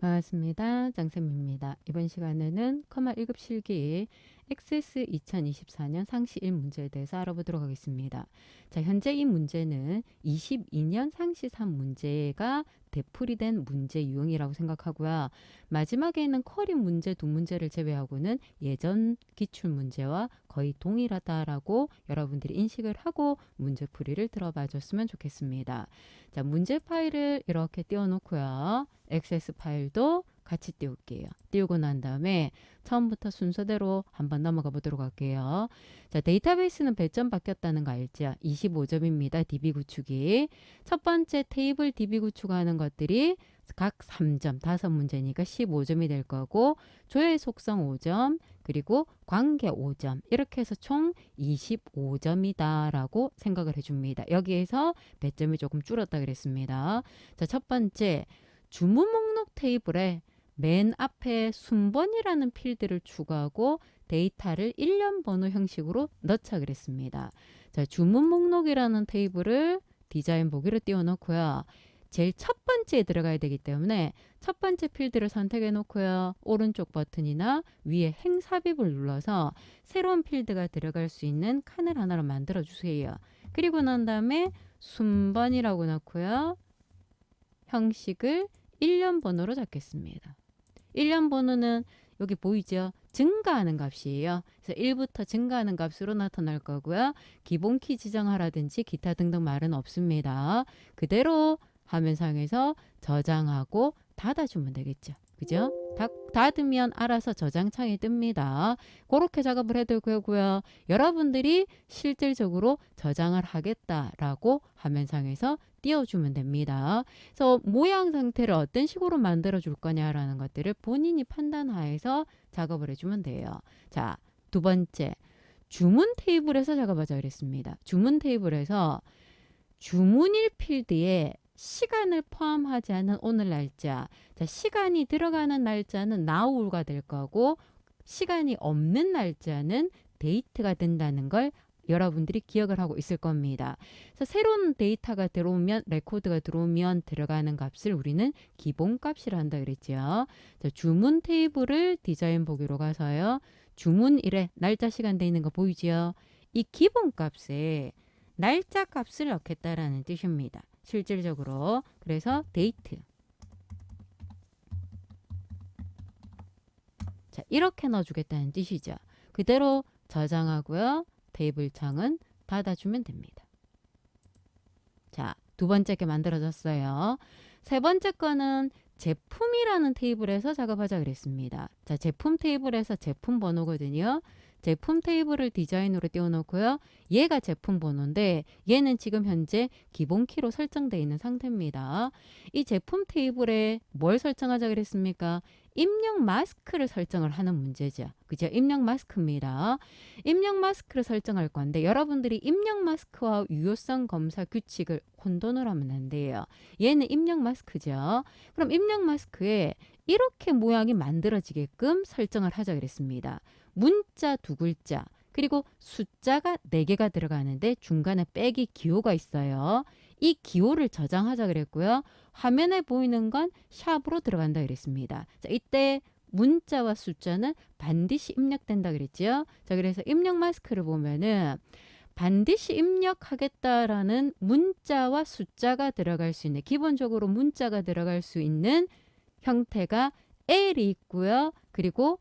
반갑습니다. 장쌤입니다. 이번 시간에는 커마 1급 실기 액세스 2024년 상시 1문제에 대해서 알아보도록 하겠습니다. 자, 현재 이 문제는 22년 상시 3문제가 되풀이 된 문제 유형이라고 생각하고요. 마지막에는 커리 문제 두 문제를 제외하고는 예전 기출 문제와 거의 동일하다라고 여러분들이 인식을 하고 문제풀이를 들어봐 줬으면 좋겠습니다. 자, 문제 파일을 이렇게 띄워놓고요. 액세스 파일도 같이 띄울게요. 띄우고 난 다음에 처음부터 순서대로 한번 넘어가 보도록 할게요. 자, 데이터베이스는 배점 바뀌었다는 거 알죠? 25점입니다. DB 구축이. 첫 번째 테이블 DB 구축하는 것들이 각 3점, 5문제니까 15점이 될 거고, 조회 속성 5점, 그리고 관계 5점, 이렇게 해서 총 25점이다 라고 생각을 해줍니다. 여기에서 배점이 조금 줄었다 그랬습니다. 자, 첫 번째 주문 목록 테이블에 맨 앞에 순번이라는 필드를 추가하고 데이터를 일련 번호 형식으로 넣자 그랬습니다. 자, 주문 목록이라는 테이블을 디자인 보기로 띄워놓고요. 제일 첫 번째에 들어가야 되기 때문에 첫 번째 필드를 선택해 놓고요. 오른쪽 버튼이나 위에 행삽입을 눌러서 새로운 필드가 들어갈 수 있는 칸을 하나로 만들어 주세요. 그리고 난 다음에 순번이라고 넣고요. 형식을 일련 번호로 잡겠습니다. 일련 번호는 여기 보이죠? 증가하는 값이에요. 그래서 1부터 증가하는 값으로 나타날 거고요. 기본 키 지정하라든지 기타 등등 말은 없습니다. 그대로 화면상에서 저장하고 닫아주면 되겠죠. 그죠? 닫으면 알아서 저장창이 뜹니다. 그렇게 작업을 해도 되고요. 여러분들이 실질적으로 저장을 하겠다라고 화면상에서 띄워주면 됩니다. 그래서 모양 상태를 어떤 식으로 만들어 줄 거냐라는 것들을 본인이 판단하에서 작업을 해주면 돼요. 자, 두 번째, 주문 테이블에서 작업하자 그랬습니다. 주문 테이블에서 주문일 필드에 시간을 포함하지 않은 오늘 날짜, 자, 시간이 들어가는 날짜는 now가 될 거고 시간이 없는 날짜는 date가 된다는 걸 여러분들이 기억을 하고 있을 겁니다. 그래서 새로운 데이터가 들어오면, 레코드가 들어오면 들어가는 값을 우리는 기본값이라 한다 그랬죠. 자, 주문 테이블을 디자인 보기로 가서요. 주문일에 날짜 시간 돼 있는 거 보이죠? 이 기본값에 날짜 값을 넣겠다라는 뜻입니다. 실질적으로. 그래서 데이트. 자, 이렇게 넣어주겠다는 뜻이죠. 그대로 저장하고요. 테이블 창은 닫아주면 됩니다. 자, 두 번째 게 만들어졌어요. 세 번째 거는 제품이라는 테이블에서 작업하자 그랬습니다. 자, 제품 테이블에서 제품 번호거든요. 제품 테이블을 디자인으로 띄워놓고요. 얘가 제품 번호인데 얘는 지금 현재 기본 키로 설정되어 있는 상태입니다. 이 제품 테이블에 뭘 설정하자 그랬습니까? 입력 마스크를 설정을 하는 문제죠. 그죠? 입력 마스크입니다. 입력 마스크를 설정할 건데 여러분들이 입력 마스크와 유효성 검사 규칙을 혼돈을 하면 안 돼요. 얘는 입력 마스크죠. 그럼 입력 마스크에 이렇게 모양이 만들어지게끔 설정을 하자 그랬습니다. 문자 두 글자 그리고 숫자가 4개가 들어가는데 중간에 빼기 기호가 있어요. 이 기호를 저장하자 그랬고요. 화면에 보이는 건 샵으로 들어간다 그랬습니다. 자, 이때 문자와 숫자는 반드시 입력된다 그랬죠. 자, 그래서 입력 마스크를 보면은 반드시 입력하겠다라는 문자와 숫자가 들어갈 수 있는, 기본적으로 문자가 들어갈 수 있는 형태가 L이 있고요. 그리고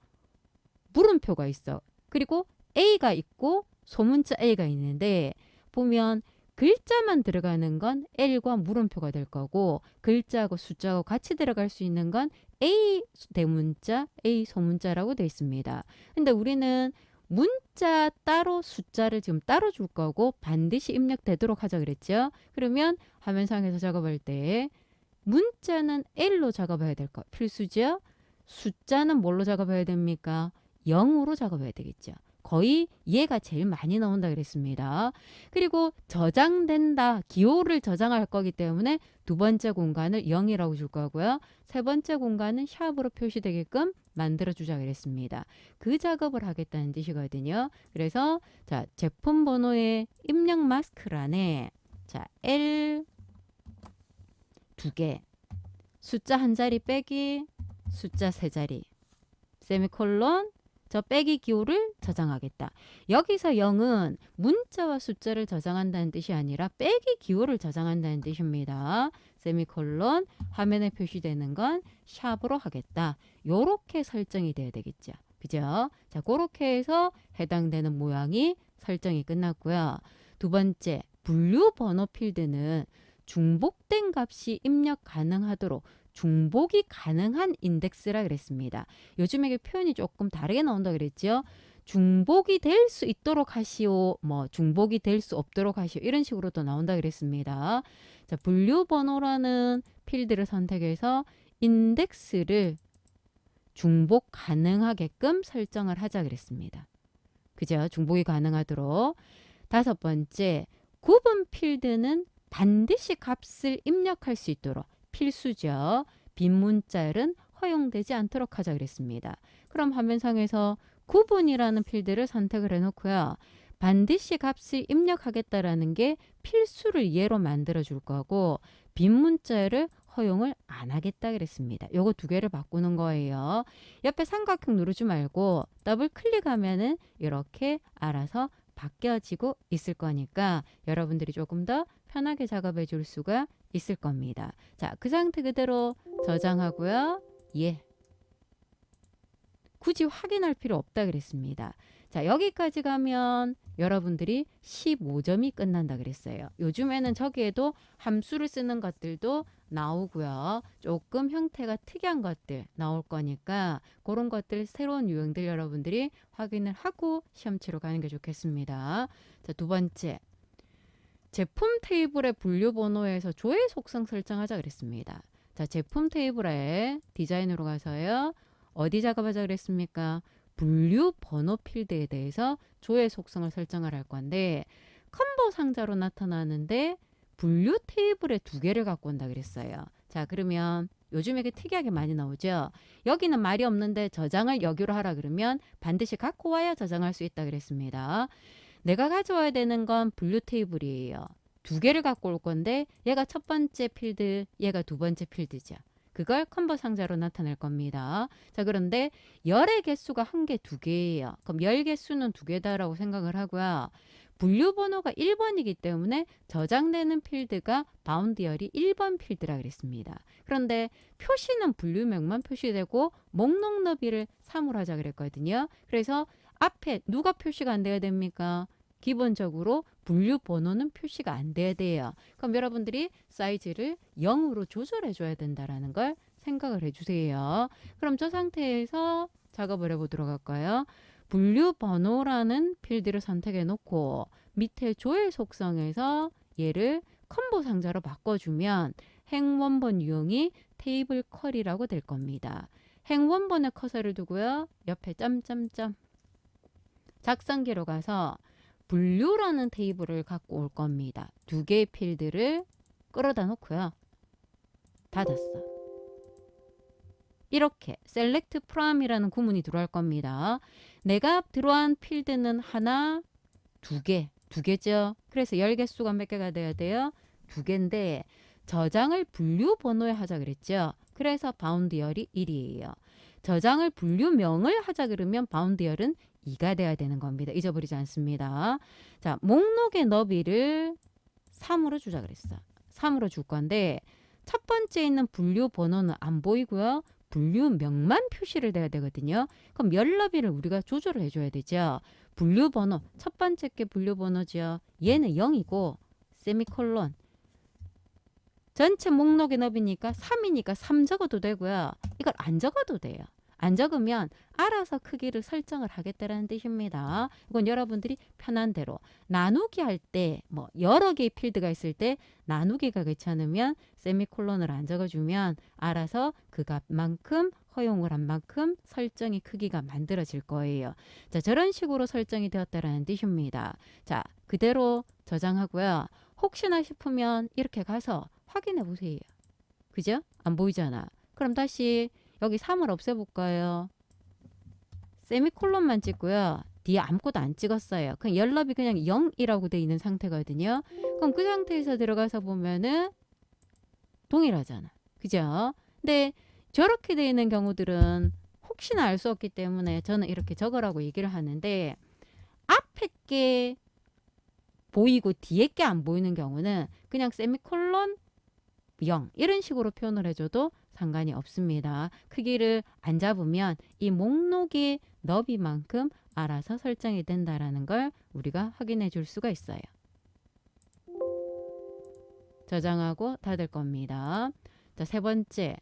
물음표가 있어. 그리고 A가 있고 소문자 A가 있는데 보면 글자만 들어가는 건 L과 물음표가 될 거고 글자하고 숫자하고 같이 들어갈 수 있는 건 A 대문자, A 소문자라고 되어 있습니다. 근데 우리는 문자 따로 숫자를 지금 따로 줄 거고 반드시 입력되도록 하자 그랬죠. 그러면 화면상에서 작업할 때 문자는 L로 작업해야 될 거 필수죠. 숫자는 뭘로 작업해야 됩니까? 0으로 작업해야 되겠죠. 거의 얘가 제일 많이 나온다 그랬습니다. 그리고 저장된다. 기호를 저장할 거기 때문에 두 번째 공간을 0이라고 줄 거고요. 세 번째 공간은 샵으로 표시되게끔 만들어 주자 그랬습니다. 그 작업을 하겠다는 뜻이거든요. 그래서 자, 제품 번호의 입력 마스크란에 자, L 2개 숫자 한 자리 빼기 숫자 세 자리 세미콜론 저 빼기 기호를 저장하겠다. 여기서 0은 문자와 숫자를 저장한다는 뜻이 아니라 빼기 기호를 저장한다는 뜻입니다. 세미콜론 화면에 표시되는 건 샵으로 하겠다. 요렇게 설정이 돼야 되겠죠. 그죠? 자, 그렇게 해서 해당되는 모양이 설정이 끝났고요. 두 번째, 분류 번호 필드는 중복된 값이 입력 가능하도록 중복이 가능한 인덱스라 그랬습니다. 요즘에 이게 표현이 조금 다르게 나온다 그랬죠. 중복이 될 수 있도록 하시오, 뭐 중복이 될 수 없도록 하시오, 이런 식으로도 나온다 그랬습니다. 자, 분류 번호라는 필드를 선택해서 인덱스를 중복 가능하게끔 설정을 하자 그랬습니다. 그죠? 중복이 가능하도록. 다섯 번째, 구분 필드는 반드시 값을 입력할 수 있도록 필수죠. 빈 문자열은 허용되지 않도록 하자 그랬습니다. 그럼 화면상에서 구분이라는 필드를 선택을 해놓고요. 반드시 값을 입력하겠다라는 게 필수를 예로 만들어 줄 거고 빈 문자열을 허용을 안 하겠다 그랬습니다. 요거 두 개를 바꾸는 거예요. 옆에 삼각형 누르지 말고 더블 클릭하면은 이렇게 알아서 바뀌어지고 있을 거니까 여러분들이 조금 더 편하게 작업해 줄 수가 있을 겁니다. 자, 그 상태 그대로 저장하고요. 예. 굳이 확인할 필요 없다 그랬습니다. 자, 여기까지 가면 여러분들이 15점이 끝난다 그랬어요. 요즘에는 저기에도 함수를 쓰는 것들도 나오고요. 조금 형태가 특이한 것들 나올 거니까 그런 것들 새로운 유형들 여러분들이 확인을 하고 시험 치러 가는 게 좋겠습니다. 자, 두 번째. 제품 테이블의 분류 번호에서 조회 속성 설정하자 그랬습니다. 자, 제품 테이블에 디자인으로 가서요. 어디 작업하자 그랬습니까? 분류 번호 필드에 대해서 조회 속성을 설정을 할 건데 컴보 상자로 나타나는데 분류 테이블에 두 개를 갖고 온다 그랬어요. 자, 그러면 요즘에 이게 특이하게 많이 나오죠. 여기는 말이 없는데 저장을 여기로 하라 그러면 반드시 갖고 와야 저장할 수 있다 그랬습니다. 내가 가져와야 되는 건 분류 테이블이에요. 두 개를 갖고 올 건데 얘가 첫 번째 필드, 얘가 두 번째 필드죠. 그걸 컴보 상자로 나타낼 겁니다. 자, 그런데 열의 개수가 한 개, 두 개예요. 그럼 열 개수는 두 개다라고 생각을 하고요. 분류 번호가 1번이기 때문에 저장되는 필드가 바운드 열이 1번 필드라 그랬습니다. 그런데 표시는 분류명만 표시되고 목록 너비를 3으로 하자 그랬거든요. 그래서 앞에 누가 표시가 안 돼야 됩니까? 기본적으로 분류 번호는 표시가 안 돼야 돼요. 그럼 여러분들이 사이즈를 0으로 조절해 줘야 된다라는 걸 생각을 해주세요. 그럼 저 상태에서 작업을 해보도록 할까요? 분류 번호라는 필드를 선택해 놓고 밑에 조회 속성에서 얘를 컴보 상자로 바꿔주면 행원본 유형이 테이블 컬이라고 될 겁니다. 행원본에 커서를 두고요. 옆에 점점점 작성기로 가서 분류라는 테이블을 갖고 올 겁니다. 두 개의 필드를 끌어다 놓고요. 닫았어. 이렇게 select from이라는 구문이 들어올 겁니다. 내가 들어온 필드는 하나, 두 개죠. 그래서 열 개수가 몇 개가 돼야 돼요? 두 개인데 저장을 분류 번호에 하자 그랬죠. 그래서 바운드 열이 1이에요. 저장을 분류명을 하자 그러면 바운드 열은 2가 돼야 되는 겁니다. 잊어버리지 않습니다. 자, 목록의 너비를 3으로 주자 그랬어. 3으로 줄 건데 첫 번째 있는 분류 번호는 안 보이고요. 분류명만 표시를 돼야 되거든요. 그럼 열 너비를 우리가 조절을 해줘야 되죠. 분류 번호, 첫 번째 게 분류 번호죠. 얘는 0이고 세미콜론. 전체 목록의 너비니까 3이니까 3 적어도 되고요. 이걸 안 적어도 돼요. 안 적으면 알아서 크기를 설정을 하겠다라는 뜻입니다. 이건 여러분들이 편한 대로 나누기 할 때 뭐 여러 개의 필드가 있을 때 나누기가 귀찮으면 세미콜론을 안 적어주면 알아서 그 값만큼 허용을 한 만큼 설정이 크기가 만들어질 거예요. 자, 저런 식으로 설정이 되었다라는 뜻입니다. 자, 그대로 저장하고요. 혹시나 싶으면 이렇게 가서 확인해 보세요. 그죠? 안 보이잖아. 그럼 다시 여기 3을 없애볼까요? 세미콜론만 찍고요. 뒤에 아무것도 안 찍었어요. 그냥 열너비 그냥 0이라고 돼 있는 상태거든요. 그럼 그 상태에서 들어가서 보면은 동일하잖아. 그죠? 근데 저렇게 되어 있는 경우들은 혹시나 알 수 없기 때문에 저는 이렇게 적으라고 얘기를 하는데, 앞에 게 보이고 뒤에 게 안 보이는 경우는 그냥 세미콜론 0 이런 식으로 표현을 해줘도 상관이 없습니다. 크기를 안 잡으면 이 목록의 너비만큼 알아서 설정이 된다라는 걸 우리가 확인해 줄 수가 있어요. 저장하고 닫을 겁니다. 자, 세 번째,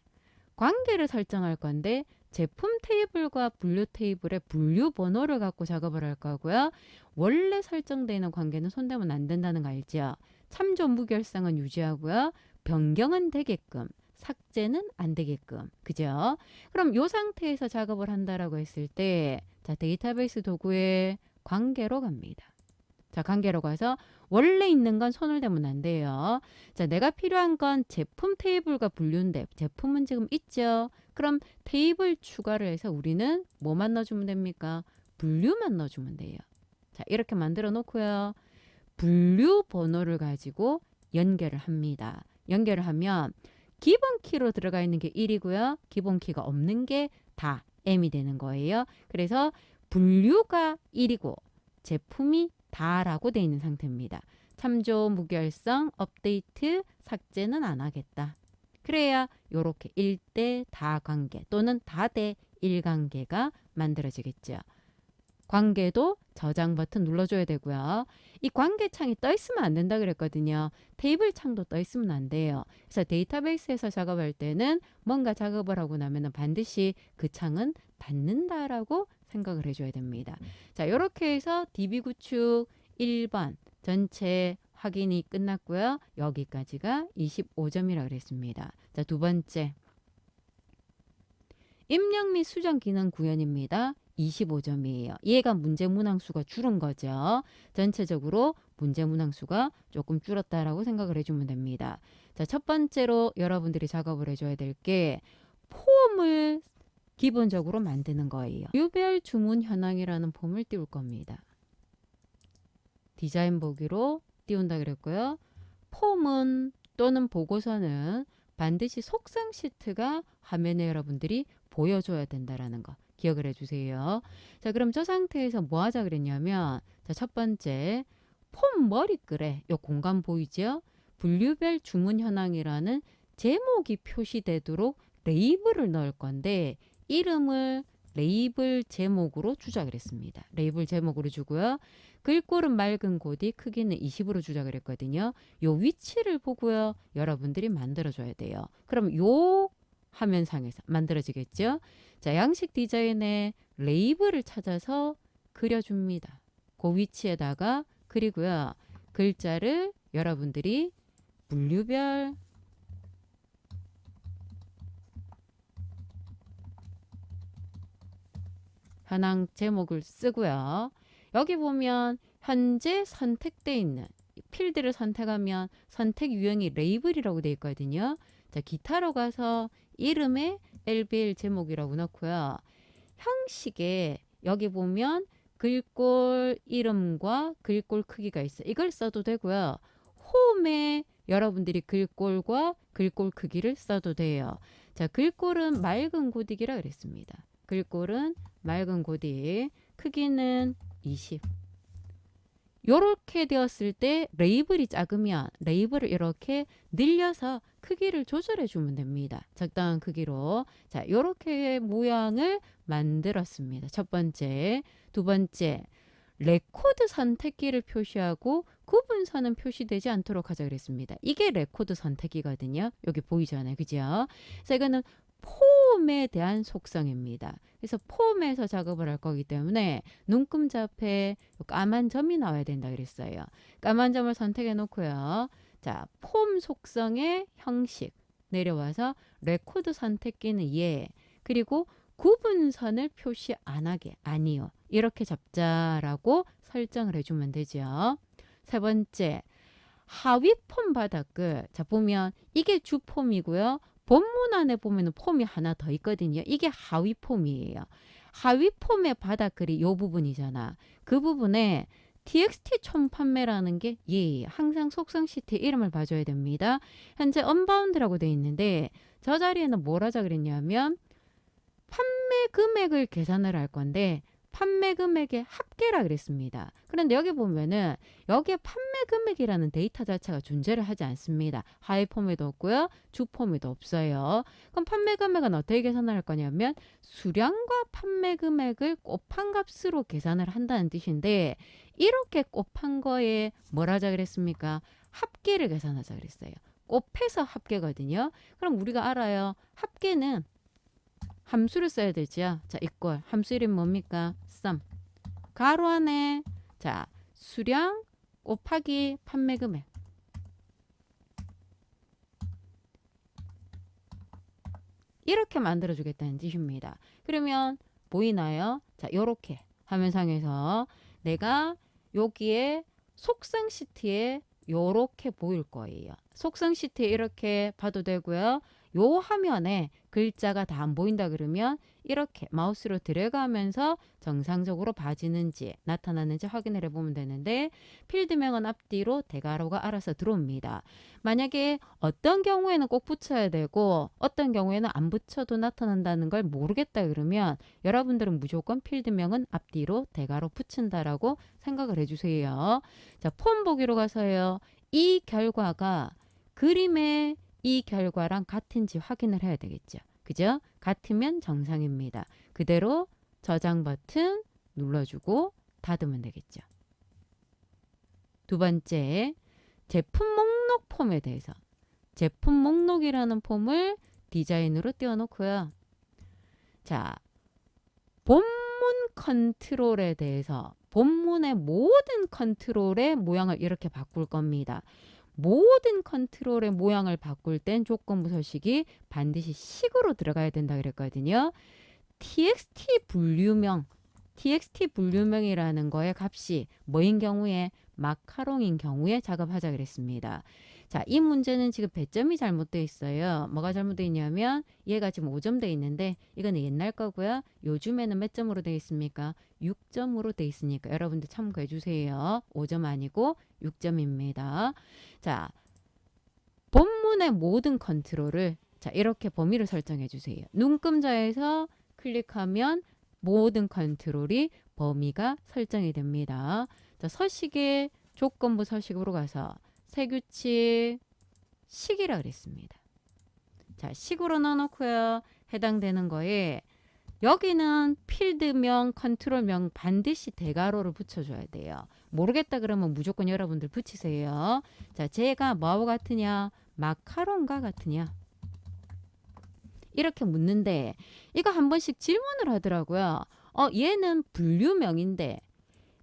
관계를 설정할 건데 제품 테이블과 분류 테이블의 분류 번호를 갖고 작업을 할 거고요. 원래 설정되어 있는 관계는 손대면 안 된다는 거 알죠? 참조 무결성은 유지하고요. 변경은 되게끔, 삭제는 안 되게끔. 그죠? 그럼 이 상태에서 작업을 한다라고 했을 때, 자, 데이터베이스 도구에 관계로 갑니다. 자, 관계로 가서 원래 있는 건 손을 대면 안 돼요. 자, 내가 필요한 건 제품 테이블과 분류인데 제품은 지금 있죠. 그럼 테이블 추가를 해서 우리는 뭐만 넣어주면 됩니까? 분류만 넣어주면 돼요. 자, 이렇게 만들어 놓고요. 분류 번호를 가지고 연결을 합니다. 연결을 하면 기본 키로 들어가 있는 게 1이고요. 기본 키가 없는 게 다 M이 되는 거예요. 그래서 분류가 1이고 제품이 다라고 되어 있는 상태입니다. 참조 무결성, 업데이트, 삭제는 안 하겠다. 그래야 이렇게 1대 다 관계 또는 다대 1 관계가 만들어지겠죠. 관계도 저장 버튼 눌러줘야 되고요. 이 관계 창이 떠 있으면 안 된다 그랬거든요. 테이블 창도 떠 있으면 안 돼요. 그래서 데이터베이스에서 작업할 때는 뭔가 작업을 하고 나면 반드시 그 창은 닫는다라고 생각을 해줘야 됩니다. 자, 이렇게 해서 DB 구축 1번 전체 확인이 끝났고요. 여기까지가 25점이라고 그랬습니다. 자, 두 번째, 입력 및 수정 기능 구현입니다. 25점이에요. 얘가 문제 문항수가 줄은 거죠. 전체적으로 문제 문항수가 조금 줄었다라고 생각을 해주면 됩니다. 자, 첫 번째로 여러분들이 작업을 해줘야 될 게 폼을 기본적으로 만드는 거예요. 유별 주문 현황이라는 폼을 띄울 겁니다. 디자인 보기로 띄운다 그랬고요. 폼은 또는 보고서는 반드시 속성 시트가 화면에 여러분들이 보여줘야 된다라는 거 기억을 해주세요. 자, 그럼 저 상태에서 뭐 하자 그랬냐면, 자, 첫 번째 폼 머리글에 요 공간 보이죠? 분류별 주문 현황이라는 제목이 표시되도록 레이블을 넣을 건데 이름을 레이블 제목으로 주자 그랬습니다. 레이블 제목으로 주고요. 글꼴은 맑은 고디 크기는 20으로 주자 그랬거든요. 요 위치를 보고요. 여러분들이 만들어줘야 돼요. 그럼 요 화면상에서 만들어지겠죠. 자, 양식 디자인에 레이블을 찾아서 그려줍니다. 그 위치에다가 그리고요. 글자를 여러분들이 분류별 현황 제목을 쓰고요. 여기 보면 현재 선택되어 있는 필드를 선택하면 선택 유형이 레이블이라고 되어 있거든요. 자, 기타로 가서 이름에 LBL 제목이라고 넣고요. 형식에 여기 보면 글꼴 이름과 글꼴 크기가 있어요. 이걸 써도 되고요. 홈에 여러분들이 글꼴과 글꼴 크기를 써도 돼요. 자, 글꼴은 맑은 고딕이라 그랬습니다. 글꼴은 맑은 고딕, 크기는 20. 요렇게 되었을 때 레이블이 작으면 레이블을 이렇게 늘려서 크기를 조절해 주면 됩니다. 적당한 크기로. 자, 요렇게 모양을 만들었습니다. 첫 번째. 두 번째, 레코드 선택기를 표시하고 구분선은 표시되지 않도록 하자 그랬습니다. 이게 레코드 선택기거든요. 여기 보이잖아요. 그죠? 그래서 이거는 폼에 대한 속성입니다. 그래서 폼에서 작업을 할 거기 때문에 눈금자 앞에 까만 점이 나와야 된다 그랬어요. 까만 점을 선택해 놓고요. 자, 폼 속성의 형식 내려와서 레코드 선택기는 예. 그리고 구분선을 표시 안 하게 아니요. 이렇게 잡자라고 설정을 해주면 되죠. 세 번째, 하위 폼 바닥을 자 보면 이게 주 폼이고요. 본문 안에 보면 폼이 하나 더 있거든요. 이게 하위 폼이에요. 하위 폼의 바닥글이 이 부분이잖아. 그 부분에 TXT 총 판매라는 게 항상 속성 시트의 이름을 봐줘야 됩니다. 현재 언바운드라고 되어 있는데 저 자리에는 뭘 하자 그랬냐면 판매 금액을 계산을 할 건데 판매 금액의 합계라 그랬습니다. 그런데 여기 보면은 여기에 판매 금액이라는 데이터 자체가 존재를 하지 않습니다. 하위 폼에도 없고요. 주 폼에도 없어요. 그럼 판매 금액은 어떻게 계산을 할 거냐면 수량과 판매 금액을 곱한 값으로 계산을 한다는 뜻인데 이렇게 곱한 거에 뭘 하자 그랬습니까? 합계를 계산하자 그랬어요. 곱해서 합계거든요. 그럼 우리가 알아요. 합계는 함수를 써야 되죠. 자, 이꼴 함수 이름 뭡니까? sum. 가로 안에 자, 수량 곱하기 판매 금액. 이렇게 만들어 주겠다는 뜻입니다. 그러면 보이나요? 자, 요렇게 화면상에서 내가 여기에 속성 시트에 요렇게 보일 거예요. 속성 시트에 이렇게 봐도 되고요. 요 화면에 글자가 다 안 보인다 그러면 이렇게 마우스로 들어가면서 정상적으로 봐지는지 나타나는지 확인을 해보면 되는데 필드명은 앞뒤로 대괄호가 알아서 들어옵니다. 만약에 어떤 경우에는 꼭 붙여야 되고 어떤 경우에는 안 붙여도 나타난다는 걸 모르겠다 그러면 여러분들은 무조건 필드명은 앞뒤로 대괄호 붙인다라고 생각을 해주세요. 자, 폼 보기로 가서요. 이 결과가 그림의 이 결과랑 같은지 확인을 해야 되겠죠. 그죠? 같으면 정상입니다. 그대로 저장 버튼 눌러주고 닫으면 되겠죠. 두 번째, 제품 목록 폼에 대해서. 제품 목록이라는 폼을 디자인으로 띄워놓고요. 자, 본문 컨트롤에 대해서 본문의 모든 컨트롤의 모양을 이렇게 바꿀 겁니다. 모든 컨트롤의 모양을 바꿀 땐 조건부 서식이 반드시 식으로 들어가야 된다 그랬거든요. txt 분류명이라는 거의 값이 뭐인 경우에 마카롱인 경우에 작업하자 그랬습니다. 자, 이 문제는 지금 배점이 잘못되어 있어요. 뭐가 잘못되어 있냐면 얘가 지금 5점 되어 있는데 이거는 옛날 거고요. 요즘에는 몇 점으로 되어 있습니까? 6점으로 되어 있으니까 여러분들 참고해 주세요. 5점 아니고 6점입니다. 자, 본문의 모든 컨트롤을 자, 이렇게 범위를 설정해 주세요. 눈금자에서 클릭하면 모든 컨트롤이 범위가 설정이 됩니다. 자, 서식의 조건부 서식으로 가서 세규칙 식이라 그랬습니다. 자, 식으로 넣어놓고요. 해당되는 거에 여기는 필드명, 컨트롤명 반드시 대괄호를 붙여줘야 돼요. 모르겠다 그러면 무조건 여러분들 붙이세요. 자, 제가 뭐하고 같으냐? 마카롱과 같으냐? 이렇게 묻는데 이거 한 번씩 질문을 하더라고요. 얘는 분류명인데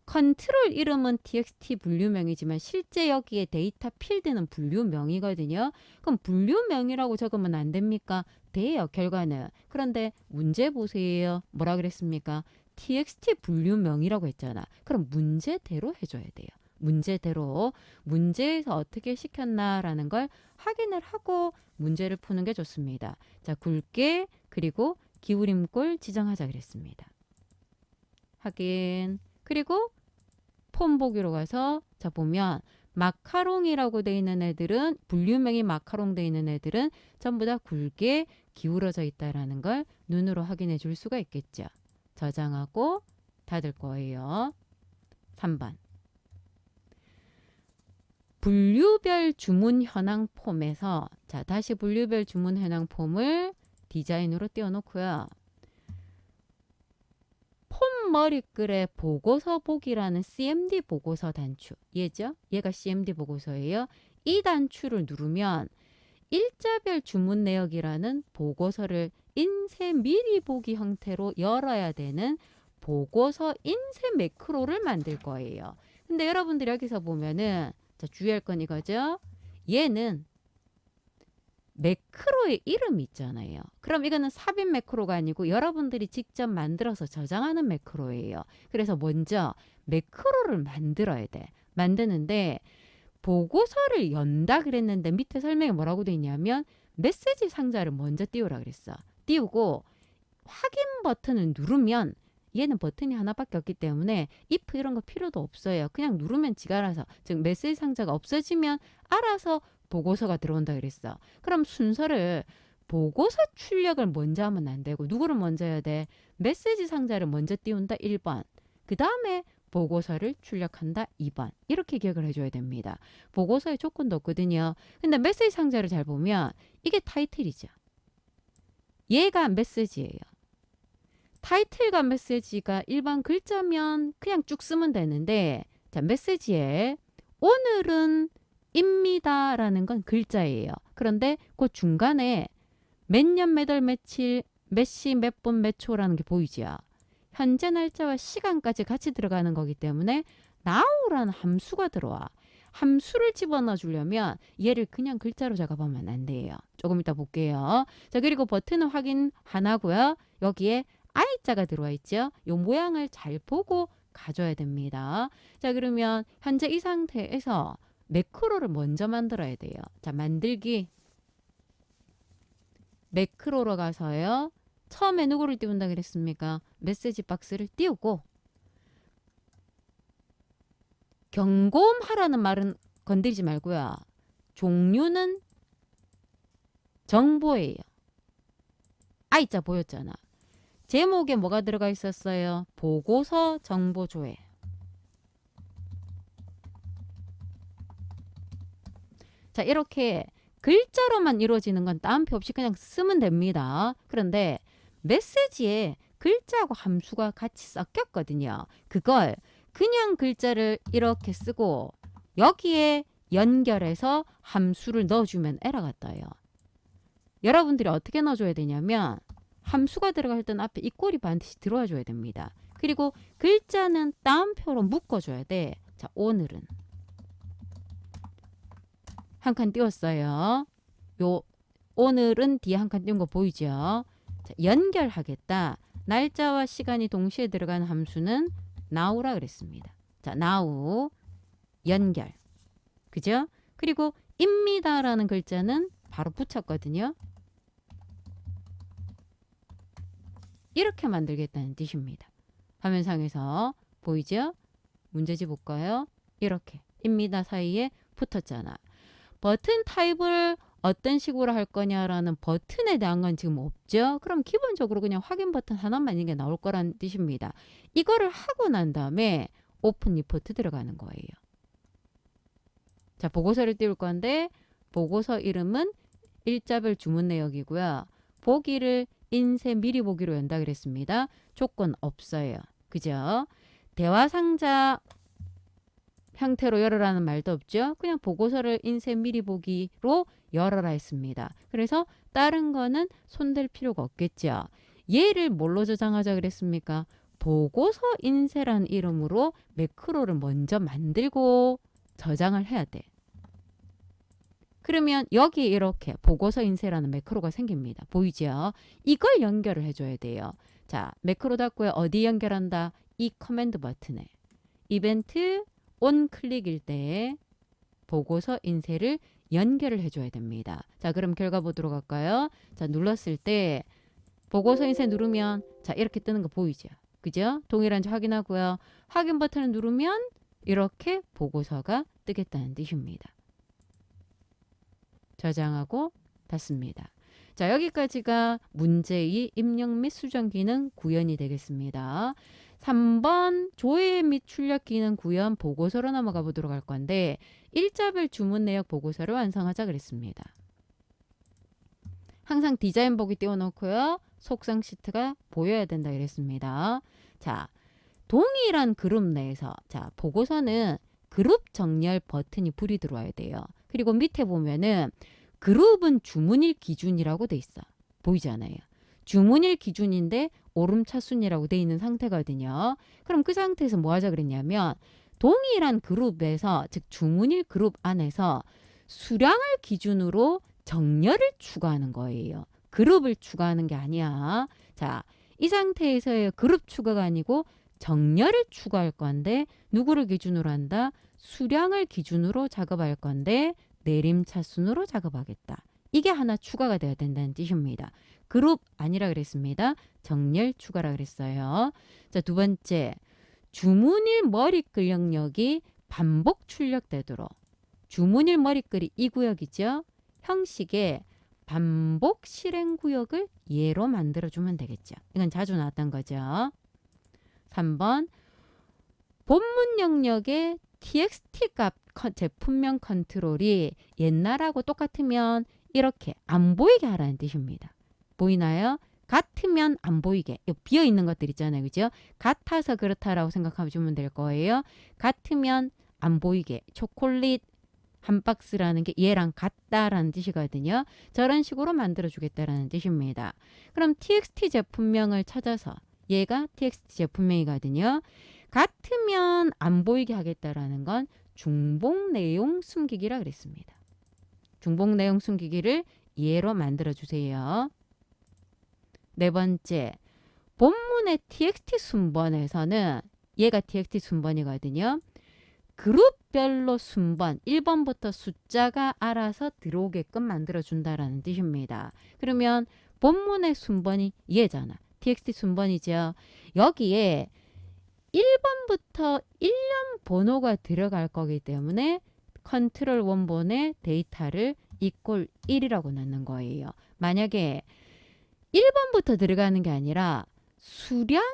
컨트롤 이름은 txt 분류명이지만 실제 여기에 데이터 필드는 분류명이거든요. 그럼 분류명이라고 적으면 안 됩니까? 돼요, 결과는. 그런데 문제 보세요. 뭐라 그랬습니까? txt 분류명이라고 했잖아. 그럼 문제대로 해줘야 돼요. 문제대로. 문제에서 어떻게 시켰나라는 걸 확인을 하고 문제를 푸는 게 좋습니다. 자, 굵게 그리고 기울임꼴 지정하자 그랬습니다. 확인. 그리고 폼 보기로 가서 자 보면 마카롱이라고 돼 있는 애들은 분류명이 마카롱 돼 있는 애들은 전부 다 굵게 기울어져 있다라는 걸 눈으로 확인해 줄 수가 있겠죠. 저장하고 닫을 거예요. 3번. 분류별 주문 현황 폼에서 자 다시 분류별 주문 현황 폼을 디자인으로 띄워놓고요. 폼 머리글에 보고서 보기라는 CMD 보고서 단추 얘죠? 얘가 CMD 보고서예요. 이 단추를 누르면 일자별 주문 내역이라는 보고서를 인쇄 미리 보기 형태로 열어야 되는 보고서 인쇄 매크로를 만들 거예요. 근데 여러분들이 여기서 보면은 자, 주의할 건 이거죠. 얘는 매크로의 이름이 있잖아요. 그럼 이거는 삽입 매크로가 아니고 여러분들이 직접 만들어서 저장하는 매크로예요. 그래서 먼저 매크로를 만들어야 돼. 만드는데 보고서를 연다 그랬는데 밑에 설명에 뭐라고 돼 있냐면 메시지 상자를 먼저 띄우라 그랬어. 띄우고 확인 버튼을 누르면 얘는 버튼이 하나밖에 없기 때문에 if 이런 거 필요도 없어요. 그냥 누르면 지가 알아서, 즉 메시지 상자가 없어지면 알아서 보고서가 들어온다 그랬어. 그럼 순서를 보고서 출력을 먼저 하면 안 되고 누구를 먼저 해야 돼? 메시지 상자를 먼저 띄운다 1번. 그 다음에 보고서를 출력한다 2번. 이렇게 기억을 해줘야 됩니다. 보고서에 조건도 없거든요. 근데 메시지 상자를 잘 보면 이게 타이틀이죠. 얘가 메시지예요. 타이틀과 메시지가 일반 글자면 그냥 쭉 쓰면 되는데, 자, 메시지에 오늘은 입니다 라는 건 글자예요. 그런데 그 중간에 몇 년, 몇 월, 며칠, 몇 시, 몇 분, 몇 초라는 게 보이죠. 현재 날짜와 시간까지 같이 들어가는 거기 때문에 now라는 함수가 들어와. 함수를 집어넣어 주려면 얘를 그냥 글자로 작업하면 안 돼요. 조금 이따 볼게요. 자, 그리고 버튼은 확인 하나고요. 여기에 I자가 들어와 있죠. 이 모양을 잘 보고 가져야 됩니다. 자, 그러면 현재 이 상태에서 매크로를 먼저 만들어야 돼요. 자, 만들기. 매크로로 가서요. 처음에 누구를 띄운다 그랬습니까? 메시지 박스를 띄우고, 경고음하라는 말은 건드리지 말고요. 종류는 정보예요. I자 보였잖아. 제목에 뭐가 들어가 있었어요? 보고서 정보조회. 자, 이렇게 글자로만 이루어지는 건 따옴표 없이 그냥 쓰면 됩니다. 그런데 메시지에 글자하고 함수가 같이 섞였거든요. 그걸 그냥 글자를 이렇게 쓰고 여기에 연결해서 함수를 넣어주면 에러가 떠요. 여러분들이 어떻게 넣어줘야 되냐면 함수가 들어갈 때는 앞에 이 꼴이 반드시 들어와 줘야 됩니다. 그리고 글자는 따옴표로 묶어줘야 돼. 자, 오늘은 한 칸 띄웠어요. 요 오늘은 뒤에 한 칸 띄운 거 보이죠? 자, 연결하겠다. 날짜와 시간이 동시에 들어가는 함수는 now라 그랬습니다. 자, now 연결. 그죠? 그리고 입니다라는 글자는 바로 붙였거든요. 이렇게 만들겠다는 뜻입니다. 화면상에서 보이죠? 문제집 볼까요? 이렇게 입니다 사이에 붙었잖아. 버튼 타입을 어떤 식으로 할 거냐라는 버튼에 대한 건 지금 없죠. 그럼 기본적으로 그냥 확인 버튼 하나만 있는 게 나올 거란 뜻입니다. 이거를 하고 난 다음에 오픈 리포트 들어가는 거예요. 자, 보고서를 띄울 건데 보고서 이름은 일자별 주문 내역이고요. 보기를 인쇄 미리 보기로 연다 그랬습니다. 조건 없어요. 그죠? 대화 상자 형태로 열어라는 말도 없죠. 그냥 보고서를 인쇄 미리 보기로 열어라 했습니다. 그래서 다른 거는 손댈 필요가 없겠죠. 얘를 뭘로 저장하자 그랬습니까? 보고서 인쇄란 이름으로 매크로를 먼저 만들고 저장을 해야 돼. 그러면 여기 이렇게 보고서 인쇄라는 매크로가 생깁니다. 보이죠? 이걸 연결을 해줘야 돼요. 자, 매크로 닫고요. 어디 연결한다? 이 커맨드 버튼에. 이벤트 온 클릭일 때 보고서 인쇄를 연결을 해줘야 됩니다. 자, 그럼 결과 보도록 할까요? 자, 눌렀을 때 보고서 인쇄 누르면 자, 이렇게 뜨는 거 보이죠? 그죠? 동일한지 확인하고요. 확인 버튼을 누르면 이렇게 보고서가 뜨겠다는 뜻입니다. 저장하고 닫습니다. 자, 여기까지가 문제의 입력 및 수정 기능 구현이 되겠습니다. 3번 조회 및 출력 기능 구현 보고서로 넘어가 보도록 할 건데 일자별 주문 내역 보고서를 완성하자 그랬습니다. 항상 디자인 보기 띄워놓고요. 속성 시트가 보여야 된다 그랬습니다. 자, 동일한 그룹 내에서 자, 보고서는 그룹 정렬 버튼이 불이 들어와야 돼요. 그리고 밑에 보면은 그룹은 주문일 기준이라고 돼 있어. 보이잖아요. 주문일 기준인데 오름차순이라고 돼 있는 상태거든요. 그럼 그 상태에서 뭐 하자 그랬냐면 동일한 그룹에서 즉 주문일 그룹 안에서 수량을 기준으로 정렬을 추가하는 거예요. 그룹을 추가하는 게 아니야. 자, 이 상태에서의 그룹 추가가 아니고 정렬을 추가할 건데 누구를 기준으로 한다? 수량을 기준으로 작업할 건데 내림차순으로 작업하겠다. 이게 하나 추가가 돼야 된다는 뜻입니다. 그룹 아니라 그랬습니다. 정렬 추가라 그랬어요. 자, 두 번째. 주문일 머리글 영역이 반복 출력되도록. 주문일 머리글이 이 구역이죠. 형식의 반복 실행 구역을 예로 만들어주면 되겠죠. 이건 자주 나왔던 거죠. 3번. 본문 영역의 txt 값 제품명 컨트롤이 옛날하고 똑같으면 이렇게 안 보이게 하라는 뜻입니다. 보이나요? 같으면 안 보이게. 비어 있는 것들 있잖아요. 그죠? 같아서 그렇다라고 생각하면 될 거예요. 같으면 안 보이게. 초콜릿 한 박스라는 게 얘랑 같다라는 뜻이거든요. 저런 식으로 만들어 주겠다라는 뜻입니다. 그럼 txt 제품명을 찾아서 얘가 txt 제품명이거든요. 같으면 안 보이게 하겠다라는 건 중복 내용 숨기기라 그랬습니다. 중복 내용 숨기기를 예로 만들어 주세요. 네 번째, 본문의 txt 순번에서는 얘가 txt 순번이거든요. 그룹별로 순번 1번부터 숫자가 알아서 들어오게끔 만들어준다라는 뜻입니다. 그러면 본문의 순번이 얘잖아. txt 순번이죠. 여기에 1번부터 1년 번호가 들어갈 거기 때문에 컨트롤 원본의 데이터를 이꼴 1이라고 넣는 거예요. 만약에 1번부터 들어가는 게 아니라 수량을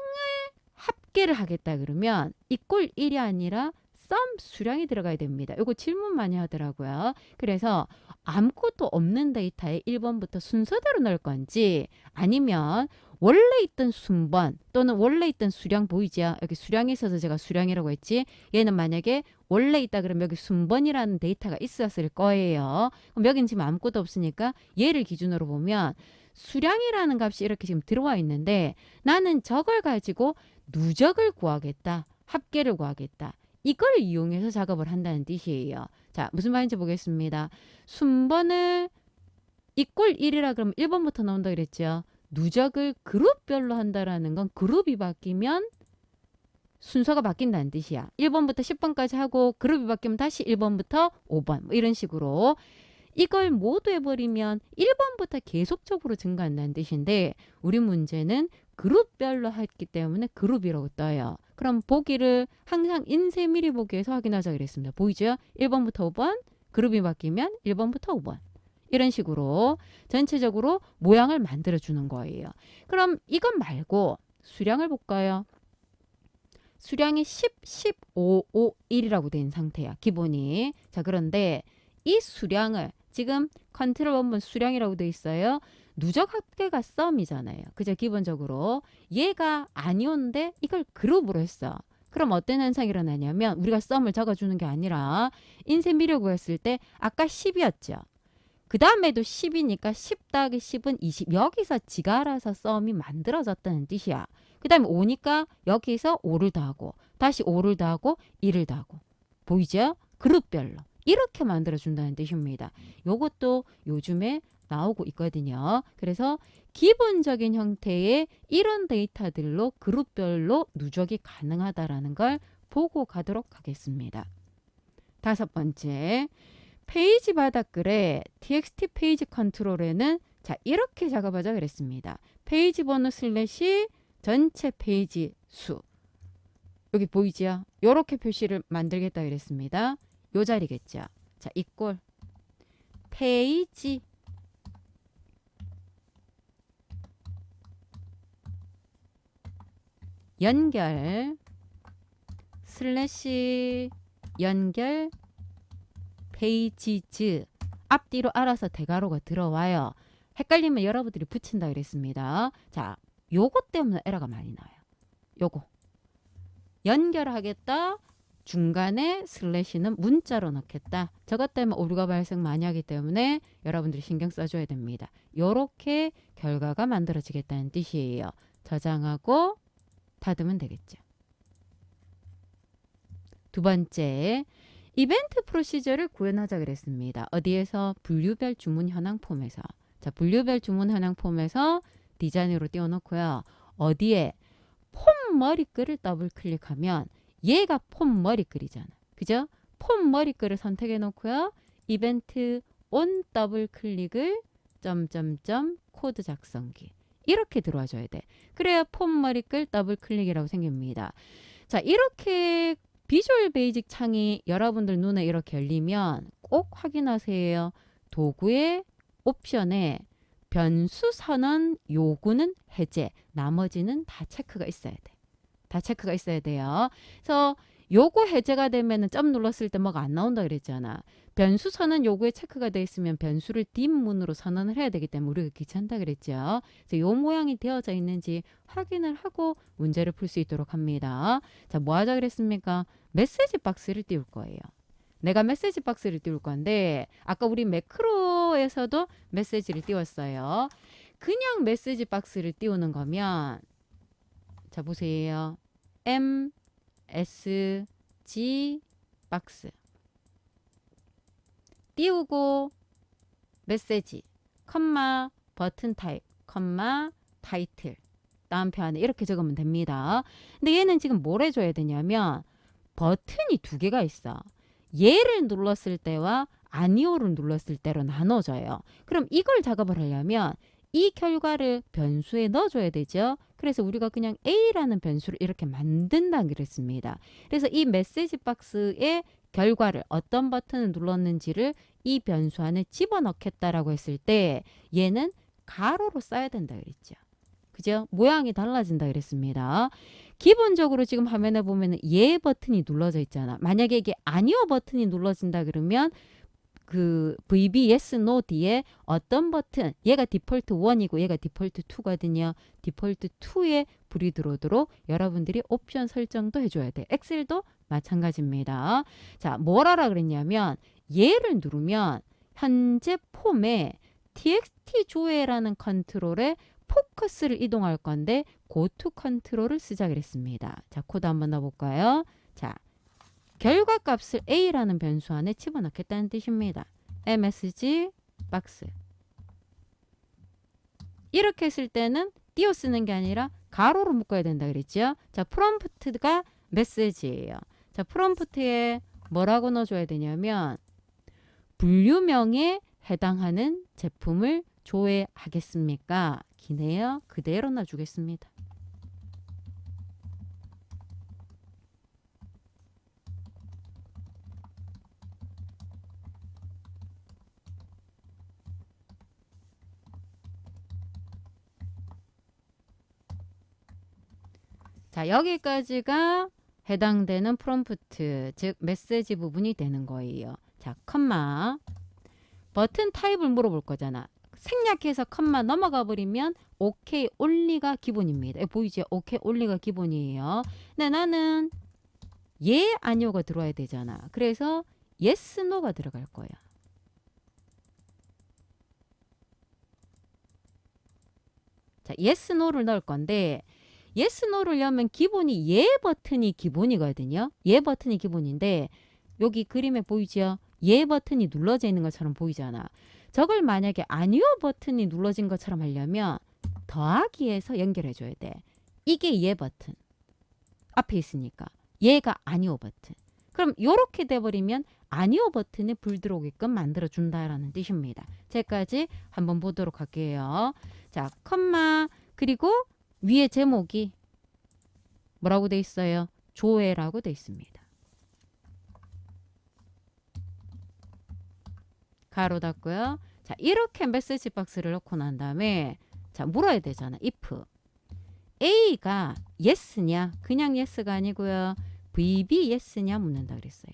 합계를 하겠다 그러면 이꼴 1이 아니라 썸 수량이 들어가야 됩니다. 이거 질문 많이 하더라고요. 그래서 아무것도 없는 데이터에 1번부터 순서대로 넣을 건지 아니면 원래 있던 순번 또는 원래 있던 수량 보이죠? 여기 수량이 있어서 제가 수량이라고 했지. 얘는 만약에 원래 있다 그러면 여기 순번이라는 데이터가 있었을 거예요. 그럼 여기는 지금 아무것도 없으니까 얘를 기준으로 보면 수량이라는 값이 이렇게 지금 들어와 있는데 나는 저걸 가지고 누적을 구하겠다. 합계를 구하겠다. 이걸 이용해서 작업을 한다는 뜻이에요. 자, 무슨 말인지 보겠습니다. 순번을 이꼴 1이라 그러면 1번부터 나온다 그랬죠. 누적을 그룹별로 한다라는 건 그룹이 바뀌면 순서가 바뀐다는 뜻이야. 1번부터 10번까지 하고 그룹이 바뀌면 다시 1번부터 5번 뭐 이런 식으로 이걸 모두 해버리면 1번부터 계속적으로 증가한다는 뜻인데 우리 문제는 그룹별로 했기 때문에 그룹이라고 떠요. 그럼 보기를 항상 인쇄미리 보기에서 확인하자 그랬습니다. 보이죠? 1번부터 5번 그룹이 바뀌면 1번부터 5번 이런 식으로 전체적으로 모양을 만들어 주는 거예요. 그럼 이것 말고 수량을 볼까요? 수량이 10, 15, 5, 1이라고 된 상태야. 기본이. 자, 그런데 이 수량을 지금 컨트롤 원본 수량이라고 돼 있어요. 누적 합계가 썸이잖아요. 그죠? 기본적으로. 얘가 아니온데 이걸 그룹으로 했어. 그럼 어떤 현상이 일어나냐면 우리가 썸을 적어주는 게 아니라 인쇄미려 구했을 때 아까 10이었죠. 그 다음에도 10이니까 10 더하기 10은 20. 여기서 지가 알아서 썸이 만들어졌다는 뜻이야. 그 다음에 5니까 여기서 5를 더하고 다시 5를 더하고 1을 더하고. 보이죠? 그룹별로. 이렇게 만들어준다는 뜻입니다. 요것도 요즘에 나오고 있거든요. 그래서 기본적인 형태의 이런 데이터들로 그룹별로 누적이 가능하다라는 걸 보고 가도록 하겠습니다. 다섯 번째, 페이지 바닥글에 txt 페이지 컨트롤에는 자 이렇게 작업하자 그랬습니다. 페이지 번호 슬래시 전체 페이지 수. 여기 보이죠? 이렇게 표시를 만들겠다 그랬습니다. 요 자리겠죠. 자, 이꼴 페이지 연결 슬래시 연결 페이지즈 앞뒤로 알아서 대괄호가 들어와요. 헷갈리면 여러분들이 붙인다 그랬습니다. 자, 요거 때문에 에러가 많이 나요. 요거 연결하겠다. 중간에 슬래시는 문자로 넣겠다. 저것 때문에 오류가 발생 많이 하기 때문에 여러분들이 신경 써줘야 됩니다. 요렇게 결과가 만들어지겠다는 뜻이에요. 저장하고 닫으면 되겠죠. 두 번째, 이벤트 프로시저를 구현하자 그랬습니다. 어디에서? 분류별 주문 현황 폼에서. 자, 분류별 주문 현황 폼에서 디자인으로 띄워놓고요. 어디에? 폼 머리글을 더블 클릭하면 얘가 폼 머리글이잖아. 그죠? 폼 머리글을 선택해 놓고요. 이벤트 온 더블 클릭을 점점점 코드 작성기. 이렇게 들어와줘야 돼. 그래야 폼 머리글 더블 클릭이라고 생깁니다. 자, 이렇게 비주얼 베이직 창이 여러분들 눈에 이렇게 열리면 꼭 확인하세요. 도구의 옵션에 변수 선언 요구는 해제, 나머지는 다 체크가 있어야 돼. 다 체크가 있어야 돼요. 그래서 요구 해제가 되면은 점 눌렀을 때 뭐가 안 나온다 그랬잖아. 변수 선언 요구에 체크가 돼 있으면 변수를 뒷문으로 선언을 해야 되기 때문에 우리가 귀찮다 그랬죠. 그래서 요 모양이 되어져 있는지 확인을 하고 문제를 풀 수 있도록 합니다. 자, 뭐 하자 그랬습니까? 메시지 박스를 띄울 거예요. 내가 메시지 박스를 띄울 건데 아까 우리 매크로에서도 메시지를 띄웠어요. 그냥 메시지 박스를 띄우는 거면 자, 보세요. MSG 박스 띄우고 메시지 컴마 버튼 타입 컴마 타이틀 다음 표안에 이렇게 적으면 됩니다. 근데 얘는 지금 뭘 해줘야 되냐면 버튼이 두 개가 있어. 얘를 눌렀을 때와 아니오를 눌렀을 때로 나눠져요. 그럼 이걸 작업을 하려면 이 결과를 변수에 넣어줘야 되죠. 그래서 우리가 그냥 A라는 변수를 이렇게 만든다 그랬습니다. 그래서 이 메시지 박스의 결과를 어떤 버튼을 눌렀는지를 이 변수 안에 집어넣겠다라고 했을 때 얘는 가로로 써야 된다 그랬죠. 그죠? 모양이 달라진다 그랬습니다. 기본적으로 지금 화면에 보면 얘 버튼이 눌러져 있잖아. 만약에 이게 아니오 버튼이 눌러진다 그러면 그 VB yes no 뒤에 어떤 버튼 얘가 디폴트 1이고 얘가 디폴트 2거든요. 디폴트 2에 불이 들어오도록 여러분들이 옵션 설정도 해줘야 돼. 엑셀도 마찬가지입니다. 자, 뭘 하라 그랬냐면 얘를 누르면 현재 폼에 txt 조회라는 컨트롤에 포커스를 이동할 건데 고투 컨트롤을 쓰자 그랬습니다. 자, 코드 한번 넣어볼까요? 자, 결과 값을 A라는 변수 안에 집어넣겠다는 뜻입니다. MSG 박스. 이렇게 했을 때는 띄어 쓰는 게 아니라 가로로 묶어야 된다 그랬죠? 자, 프롬프트가 메시지예요. 자, 프롬프트에 뭐라고 넣어줘야 되냐면 분류명에 해당하는 제품을 조회하겠습니까? 기네요. 그대로 놔주겠습니다. 자, 여기까지가 해당되는 프롬프트, 즉 메시지 부분이 되는 거예요. 자, 컴마. 버튼 타입을 물어볼 거잖아. 생략해서 컴마 넘어가 버리면 오케이 올리가 기본입니다. 보이죠? 오케이 올리가 기본이에요. 근데 나는 예 아니오가 들어와야 되잖아. 그래서 yes no가 들어갈 거야. 자, yes no를 넣을 건데 yes no를 넣으면 기본이 예 버튼이 기본이거든요. 예 버튼이 기본인데 여기 그림에 보이죠? 예 버튼이 눌러져 있는 것처럼 보이잖아. 저걸 만약에 아니오 버튼이 눌러진 것처럼 하려면 더하기에서 연결해 줘야 돼. 이게 예 버튼. 앞에 있으니까. 얘가 아니오 버튼. 그럼 이렇게 돼버리면 아니오 버튼에 불 들어오게끔 만들어준다라는 뜻입니다. 제까지 한번 보도록 할게요. 자, 컴마 그리고 위에 제목이 뭐라고 돼 있어요? 조회라고 돼 있습니다. 가로 닫고요. 자, 이렇게 메시지 박스를 넣고 난 다음에 자, 물어야 되잖아. if A가 yes냐? 그냥 yes가 아니고요. VB yes냐 묻는다 그랬어요.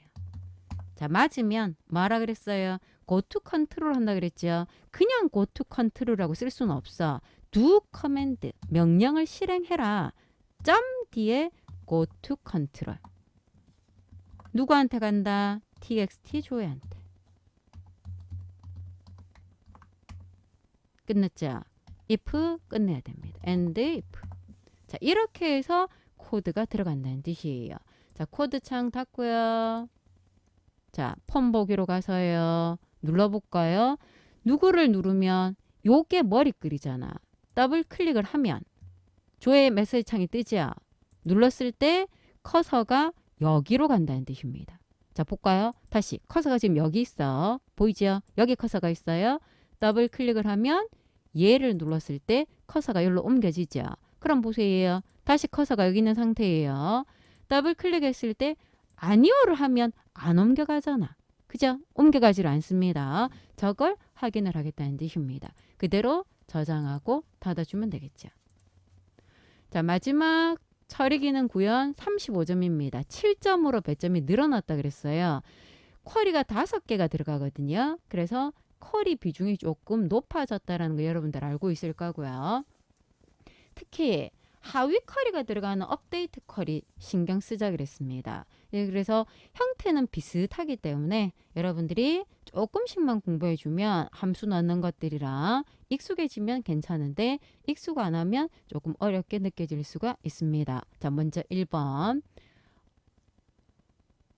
자, 맞으면 뭐하라 그랬어요? go to control 한다 그랬죠. 그냥 go to control라고 쓸 수는 없어. do command 명령을 실행해라. 점 뒤에 go to control. 누구한테 간다? txt 조회한테. 끝났죠? if 끝내야 됩니다. and if. 자, 이렇게 해서 코드가 들어간다는 뜻이에요. 자, 코드 창 닫고요. 자, 폼 보기로 가서요. 눌러볼까요? 누구를 누르면 요게 머리글이잖아. 더블 클릭을 하면 조회 메시지 창이 뜨죠? 눌렀을 때 커서가 여기로 간다는 뜻입니다. 자, 볼까요? 다시 커서가 지금 여기 있어. 보이죠? 여기 커서가 있어요. 더블 클릭을 하면 얘를 눌렀을 때 커서가 여기로 옮겨지죠. 그럼 보세요. 다시 커서가 여기 있는 상태예요. 더블 클릭했을 때 아니오를 하면 안 옮겨가잖아. 그죠? 옮겨가지를 않습니다. 저걸 확인을 하겠다는 뜻입니다. 그대로 저장하고 닫아주면 되겠죠. 자, 마지막 처리 기능 구현 35점입니다. 7점으로 배점이 늘어났다 그랬어요. 쿼리가 5개가 들어가거든요. 그래서 쿼리 비중이 조금 높아졌다는 거 여러분들 알고 있을 거고요. 특히 하위 쿼리가 들어가는 업데이트 쿼리 신경 쓰자 그랬습니다. 예, 그래서 형태는 비슷하기 때문에 여러분들이 조금씩만 공부해주면 함수 넣는 것들이랑 익숙해지면 괜찮은데 익숙 안 하면 조금 어렵게 느껴질 수가 있습니다. 자, 먼저 1번.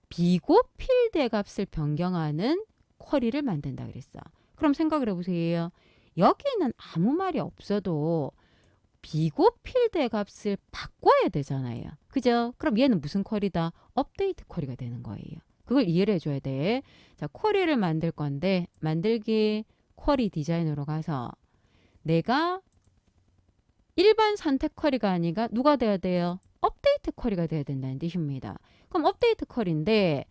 비고 필드의 값을 변경하는 쿼리를 만든다 그랬어. 그럼 생각을 해보세요. 여기는 아무 말이 없어도 비고 필드의 값을 바꿔야 되잖아요. 그죠? 그럼 얘는 무슨 쿼리다? 업데이트 쿼리가 되는 거예요. 그걸 이해를 해줘야 돼. 자, 쿼리를 만들 건데 만들기 쿼리 디자인으로 가서 내가 일반 선택 쿼리가 아니라 누가 돼야 돼요? 업데이트 쿼리가 돼야 된다는 뜻입니다. 그럼 업데이트 쿼리인데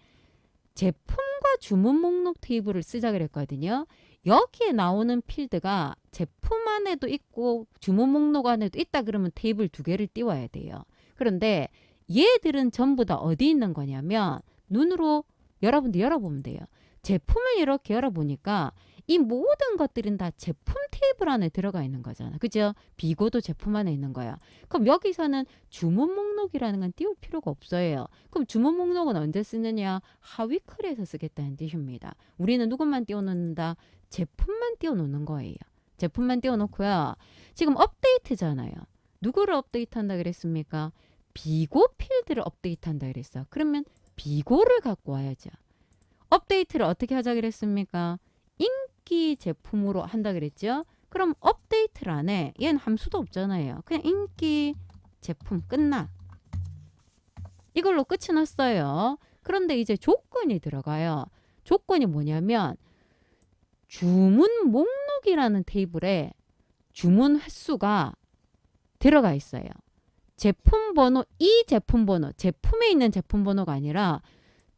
제품과 주문 목록 테이블을 쓰자 그랬거든요. 여기에 나오는 필드가 제품 안에도 있고 주문 목록 안에도 있다 그러면 테이블 2개를 띄워야 돼요. 그런데 얘들은 전부 다 어디 있는 거냐면 눈으로 여러분들 열어보면 돼요. 제품을 이렇게 열어보니까 이 모든 것들은 다 제품 테이블 안에 들어가 있는 거잖아. 그죠? 비고도 제품 안에 있는 거야. 그럼 여기서는 주문 목록이라는 건 띄울 필요가 없어요. 그럼 주문 목록은 언제 쓰느냐? 하위 컬에서 쓰겠다는 뜻입니다. 우리는 누구만 띄워놓는다? 제품만 띄워놓는 거예요. 제품만 띄워놓고요. 지금 업데이트잖아요. 누구를 업데이트한다 그랬습니까? 비고 필드를 업데이트한다 그랬어. 그러면 비고를 갖고 와야죠. 업데이트를 어떻게 하자 그랬습니까? 인기 제품으로 한다 그랬죠. 그럼 업데이트를 안 해. 얘는 함수도 없잖아요. 그냥 인기 제품 끝나. 이걸로 끝이 났어요. 그런데 이제 조건이 들어가요. 조건이 뭐냐면 주문 목록이라는 테이블에 주문 횟수가 들어가 있어요. 제품 번호, 이 제품 번호, 제품에 있는 제품 번호가 아니라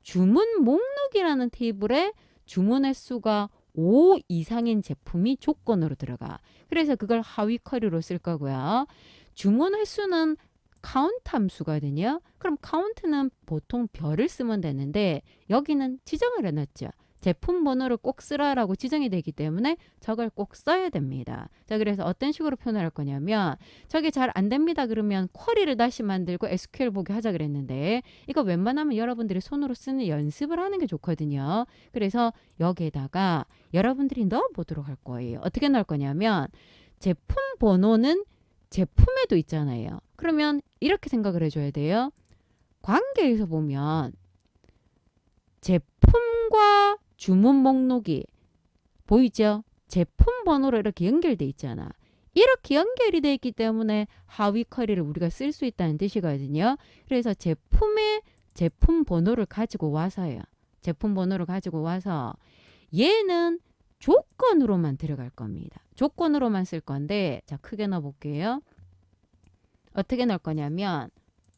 주문 목록이라는 테이블에 주문 횟수가 5 이상인 제품이 조건으로 들어가. 그래서 그걸 하위 쿼리로 쓸 거고요. 주문 횟수는 카운트 함수거든요. 그럼 카운트는 보통 별을 쓰면 되는데 여기는 지정을 해놨죠. 제품 번호를 꼭 쓰라라고 지정이 되기 때문에 저걸 꼭 써야 됩니다. 자, 그래서 어떤 식으로 표현할 거냐면 저게 잘 안 됩니다. 그러면 쿼리를 다시 만들고 SQL 보기 하자 그랬는데 이거 웬만하면 여러분들이 손으로 쓰는 연습을 하는 게 좋거든요. 그래서 여기에다가 여러분들이 넣어보도록 할 거예요. 어떻게 넣을 거냐면 제품 번호는 제품에도 있잖아요. 그러면 이렇게 생각을 해줘야 돼요. 관계에서 보면 제품과 주문 목록이 보이죠? 제품 번호로 이렇게 연결돼 있잖아. 이렇게 연결이 돼 있기 때문에 하위 쿼리를 우리가 쓸 수 있다는 뜻이거든요. 그래서 제품의 제품 번호를 가지고 와서요. 제품 번호를 가지고 와서 얘는 조건으로만 들어갈 겁니다. 조건으로만 쓸 건데 자, 크게 넣어 볼게요. 어떻게 넣을 거냐면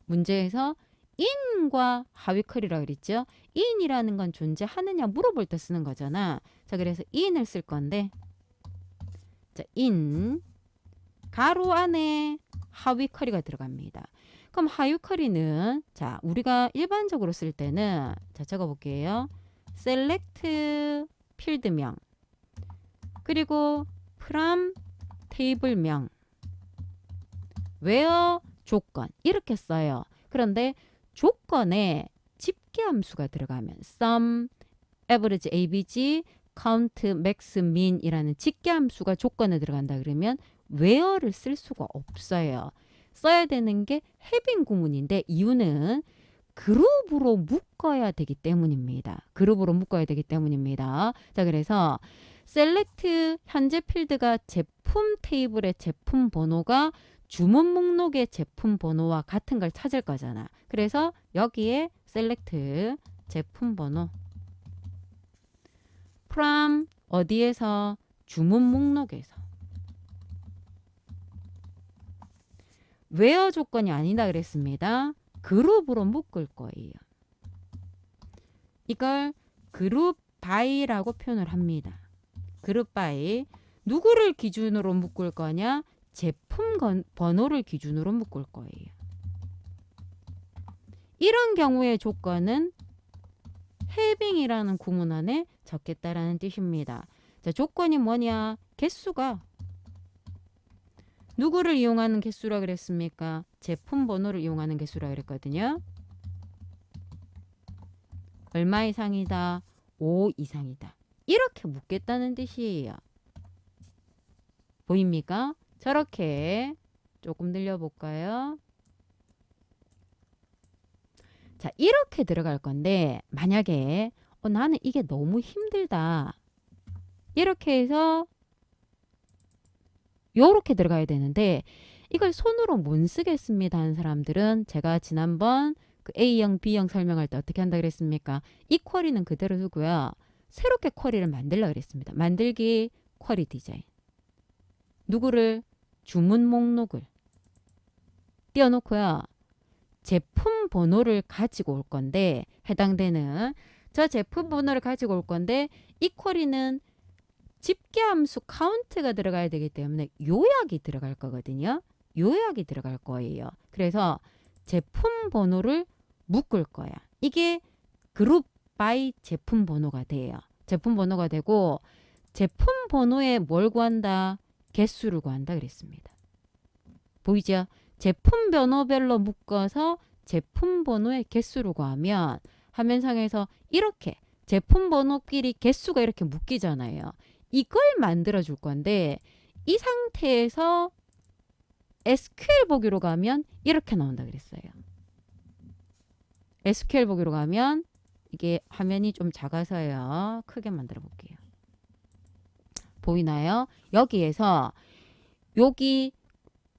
문제에서 in과 하위 쿼리라 그랬죠. in이라는 건 존재하느냐 물어볼 때 쓰는 거잖아. 자, 그래서 in을 쓸 건데 자, in 가로 안에 하위 쿼리가 들어갑니다. 그럼 하위 쿼리는 자, 우리가 일반적으로 쓸 때는 자, 적어 볼게요. select 필드명 그리고 from 테이블명 where 조건 이렇게 써요. 그런데 조건에 집계 함수가 들어가면 sum, average, avg, count, max, min 이라는 집계 함수가 조건에 들어간다 그러면 where를 쓸 수가 없어요. 써야 되는 게 having 구문인데 이유는 그룹으로 묶어야 되기 때문입니다. 그룹으로 묶어야 되기 때문입니다. 자, 그래서 select 현재 필드가 제품 테이블의 제품 번호가 주문 목록의 제품 번호와 같은 걸 찾을 거잖아. 그래서 여기에 select 제품 번호 from 어디에서 주문 목록에서 where 조건이 아니다 그랬습니다. 그룹으로 묶을 거예요. 이걸 그룹 by라고 표현을 합니다. 그룹 by. 누구를 기준으로 묶을 거냐? 제품 번호를 기준으로 묶을 거예요. 이런 경우의 조건은 having이라는 구문 안에 적겠다라는 뜻입니다. 자, 조건이 뭐냐? 개수가 누구를 이용하는 개수라 그랬습니까? 제품 번호를 이용하는 개수라 그랬거든요. 얼마 이상이다? 5 이상이다. 이렇게 묻겠다는 뜻이에요. 보입니까? 저렇게 조금 늘려볼까요? 자, 이렇게 들어갈 건데 만약에 나는 이게 너무 힘들다. 이렇게 해서 요렇게 들어가야 되는데 이걸 손으로 못 쓰겠습니다 하는 사람들은 제가 지난번 그 A형, B형 설명할 때 어떻게 한다 그랬습니까? 이 쿼리는 그대로 두고요. 새롭게 쿼리를 만들려고 그랬습니다. 만들기 쿼리 디자인. 누구를? 주문 목록을 띄워놓고요. 제품 번호를 가지고 올 건데 해당되는 저 제품 번호를 가지고 올 건데 이 쿼리는 집계함수 카운트가 들어가야 되기 때문에 요약이 들어갈 거거든요. 요약이 들어갈 거예요. 그래서 제품 번호를 묶을 거야. 이게 그룹 바이 제품 번호가 돼요. 제품 번호가 되고 제품 번호에 뭘 구한다? 개수를 구한다 그랬습니다. 보이죠? 제품 번호별로 묶어서 제품 번호의 개수를 구하면 화면상에서 이렇게 제품 번호끼리 개수가 이렇게 묶이잖아요. 이걸 만들어 줄 건데 이 상태에서 SQL 보기로 가면 이렇게 나온다 그랬어요. SQL 보기로 가면 이게 화면이 좀 작아서요. 크게 만들어 볼게요. 보이나요? 여기에서 여기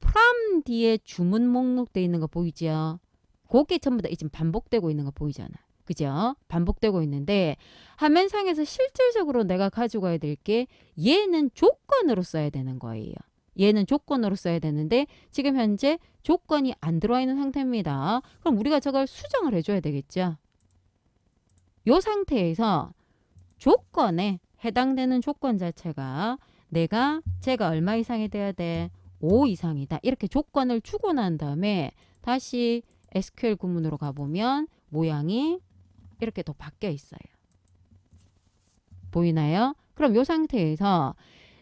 from 뒤에 주문 목록 돼 있는 거 보이죠? 그게 전부 다 지금 반복되고 있는 거 보이잖아. 그죠? 반복되고 있는데 화면상에서 실질적으로 내가 가지고 가야 될 게 얘는 조건으로 써야 되는 거예요. 얘는 조건으로 써야 되는데 지금 현재 조건이 안 들어와 있는 상태입니다. 그럼 우리가 저걸 수정을 해줘야 되겠죠. 이 상태에서 조건에 해당되는 조건 자체가 제가 얼마 이상이 돼야 돼? 5 이상이다. 이렇게 조건을 주고 난 다음에 다시 SQL 구문으로 가보면 모양이 이렇게 더 바뀌어 있어요. 보이나요? 그럼 이 상태에서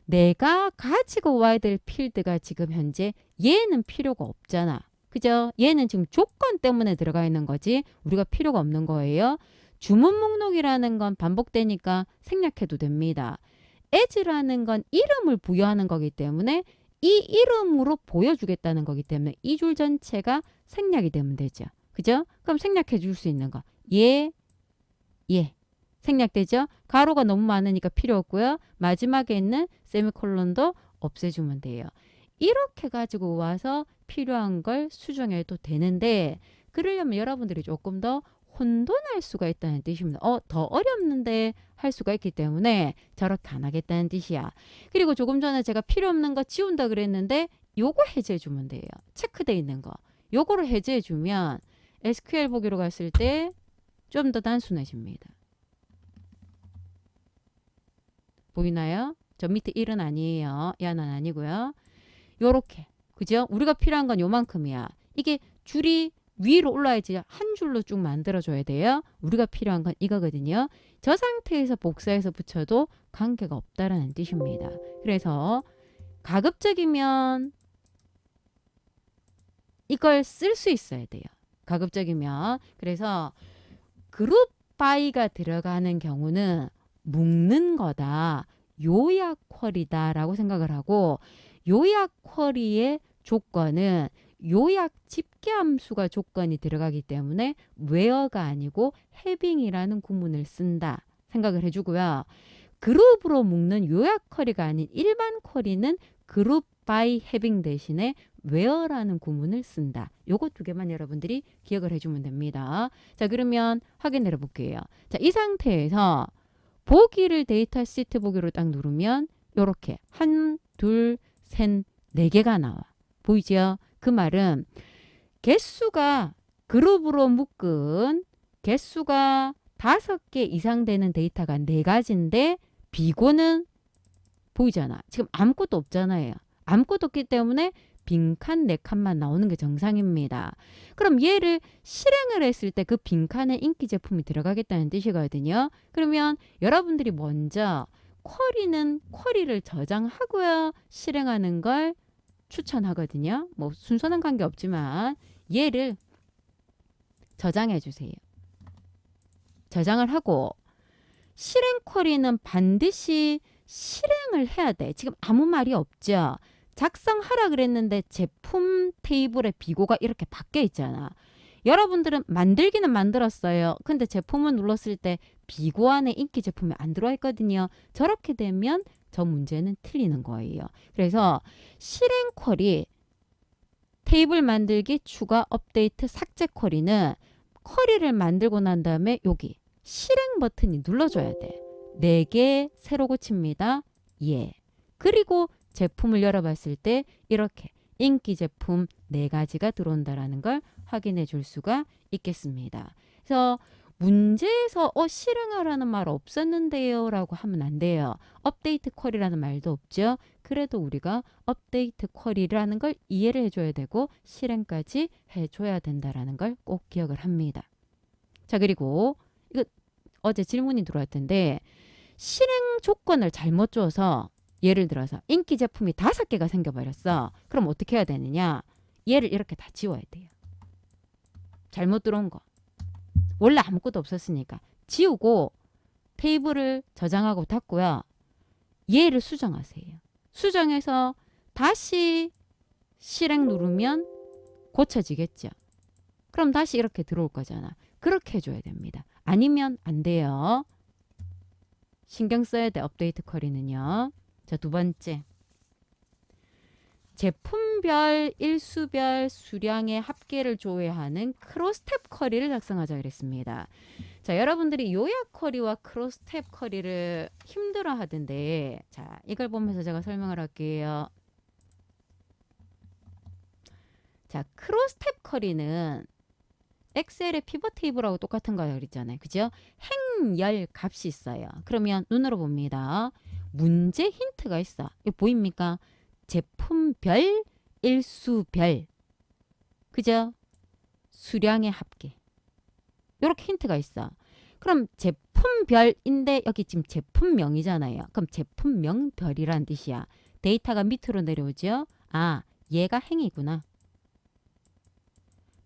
내가 가지고 와야 될 필드가 지금 현재 얘는 필요가 없잖아. 그죠? 얘는 지금 조건 때문에 들어가 있는 거지 우리가 필요가 없는 거예요. 주문 목록이라는 건 반복되니까 생략해도 됩니다. as라는 건 이름을 부여하는 거기 때문에 이 이름으로 보여주겠다는 거기 때문에 이 줄 전체가 생략이 되면 되죠. 그죠? 그럼 생략해 줄 수 있는 거. 예. 생략되죠? 가로가 너무 많으니까 필요 없고요. 마지막에 있는 세미콜론도 없애주면 돼요. 이렇게 가지고 와서 필요한 걸 수정해도 되는데 그러려면 여러분들이 조금 더 혼돈할 수가 있다는 뜻입니다. 더 어렵는데 할 수가 있기 때문에 저렇게 안 하겠다는 뜻이야. 그리고 조금 전에 제가 필요 없는 거 지운다 그랬는데 요거 해제해 주면 돼요. 체크돼 있는 거. 요거를 해제해 주면 SQL 보기로 갔을 때 좀 더 단순해집니다. 보이나요? 저 밑에 1은 아니에요. 야는 아니고요. 요렇게. 그죠? 우리가 필요한 건 요만큼이야. 이게 줄이 위로 올라야지 한 줄로 쭉 만들어줘야 돼요. 우리가 필요한 건 이거거든요. 저 상태에서 복사해서 붙여도 관계가 없다라는 뜻입니다. 그래서 가급적이면 이걸 쓸 수 있어야 돼요. 가급적이면. 그래서 그룹 바이가 들어가는 경우는 묶는 거다. 요약 쿼리다 라고 생각을 하고 요약 쿼리의 조건은 요약 집계 함수가 조건이 들어가기 때문에 where가 아니고 having이라는 구문을 쓴다 생각을 해주고요. 그룹으로 묶는 요약 쿼리가 아닌 일반 쿼리는 그룹 by having 대신에 where라는 구문을 쓴다. 요거 두 개만 여러분들이 기억을 해주면 됩니다. 자, 그러면 확인해 볼게요. 자, 이 상태에서 보기를 데이터 시트 보기로 딱 누르면 요렇게 1, 2, 3, 4개가 나와. 보이죠? 그 말은 개수가 그룹으로 묶은 개수가 5개 이상 되는 데이터가 4가지인데 비고는 보이잖아. 지금 아무것도 없잖아요. 아무것도 없기 때문에 빈칸 4칸만 나오는 게 정상입니다. 그럼 얘를 실행을 했을 때 그 빈칸에 인기 제품이 들어가겠다는 뜻이거든요. 그러면 여러분들이 먼저 쿼리를 저장하고요. 실행하는 걸 추천하거든요. 뭐 순서는 관계없지만 얘를 저장해 주세요. 저장을 하고 실행 쿼리는 반드시 실행을 해야 돼. 지금 아무 말이 없죠. 작성하라 그랬는데 제품 테이블에 비고가 이렇게 바뀌어 있잖아. 여러분들은 만들기는 만들었어요. 근데 제품을 눌렀을 때 비고 안에 인기 제품이 안 들어와 있거든요. 저렇게 되면 저 문제는 틀리는 거예요. 그래서 실행 쿼리, 테이블 만들기, 추가, 업데이트, 삭제 쿼리는 쿼리를 만들고 난 다음에 여기 실행 버튼이 눌러줘야 돼. 4개 새로 고칩니다. 예. 그리고 제품을 열어봤을 때 이렇게 인기 제품 4가지가 들어온다라는 걸 확인해 줄 수가 있겠습니다. 그래서 문제에서 실행하라는 말 없었는데요 라고 하면 안 돼요. 업데이트 쿼리라는 말도 없죠. 그래도 우리가 업데이트 쿼리라는 걸 이해를 해줘야 되고 실행까지 해줘야 된다라는 걸 꼭 기억을 합니다. 자, 그리고 이거 어제 질문이 들어왔던데 실행 조건을 잘못 줘서 예를 들어서 인기 제품이 5개가 생겨버렸어. 그럼 어떻게 해야 되느냐? 얘를 이렇게 다 지워야 돼요. 잘못 들어온 거. 원래 아무것도 없었으니까. 지우고 테이블을 저장하고 닫고요. 얘를 수정하세요. 수정해서 다시 실행 누르면 고쳐지겠죠. 그럼 다시 이렇게 들어올 거잖아. 그렇게 해줘야 됩니다. 아니면 안 돼요. 신경 써야 돼. 업데이트 쿼리는요. 자, 2번째. 제품별, 일수별, 수량의 합계를 조회하는 크로스텝 쿼리를 작성하자 그랬습니다. 자, 여러분들이 요약 쿼리와 크로스텝 쿼리를 힘들어 하던데, 자, 이걸 보면서 제가 설명을 할게요. 자, 크로스텝 쿼리는 엑셀의 피벗 테이블하고 똑같은 거 그랬잖아요. 그죠? 행열 값이 있어요. 그러면 눈으로 봅니다. 문제 힌트가 있어. 이거 보입니까? 제품별, 일수별. 그죠? 수량의 합계. 이렇게 힌트가 있어. 그럼 제품별인데 여기 지금 제품명이잖아요. 그럼 제품명별이란 뜻이야. 데이터가 밑으로 내려오죠? 아, 얘가 행이구나.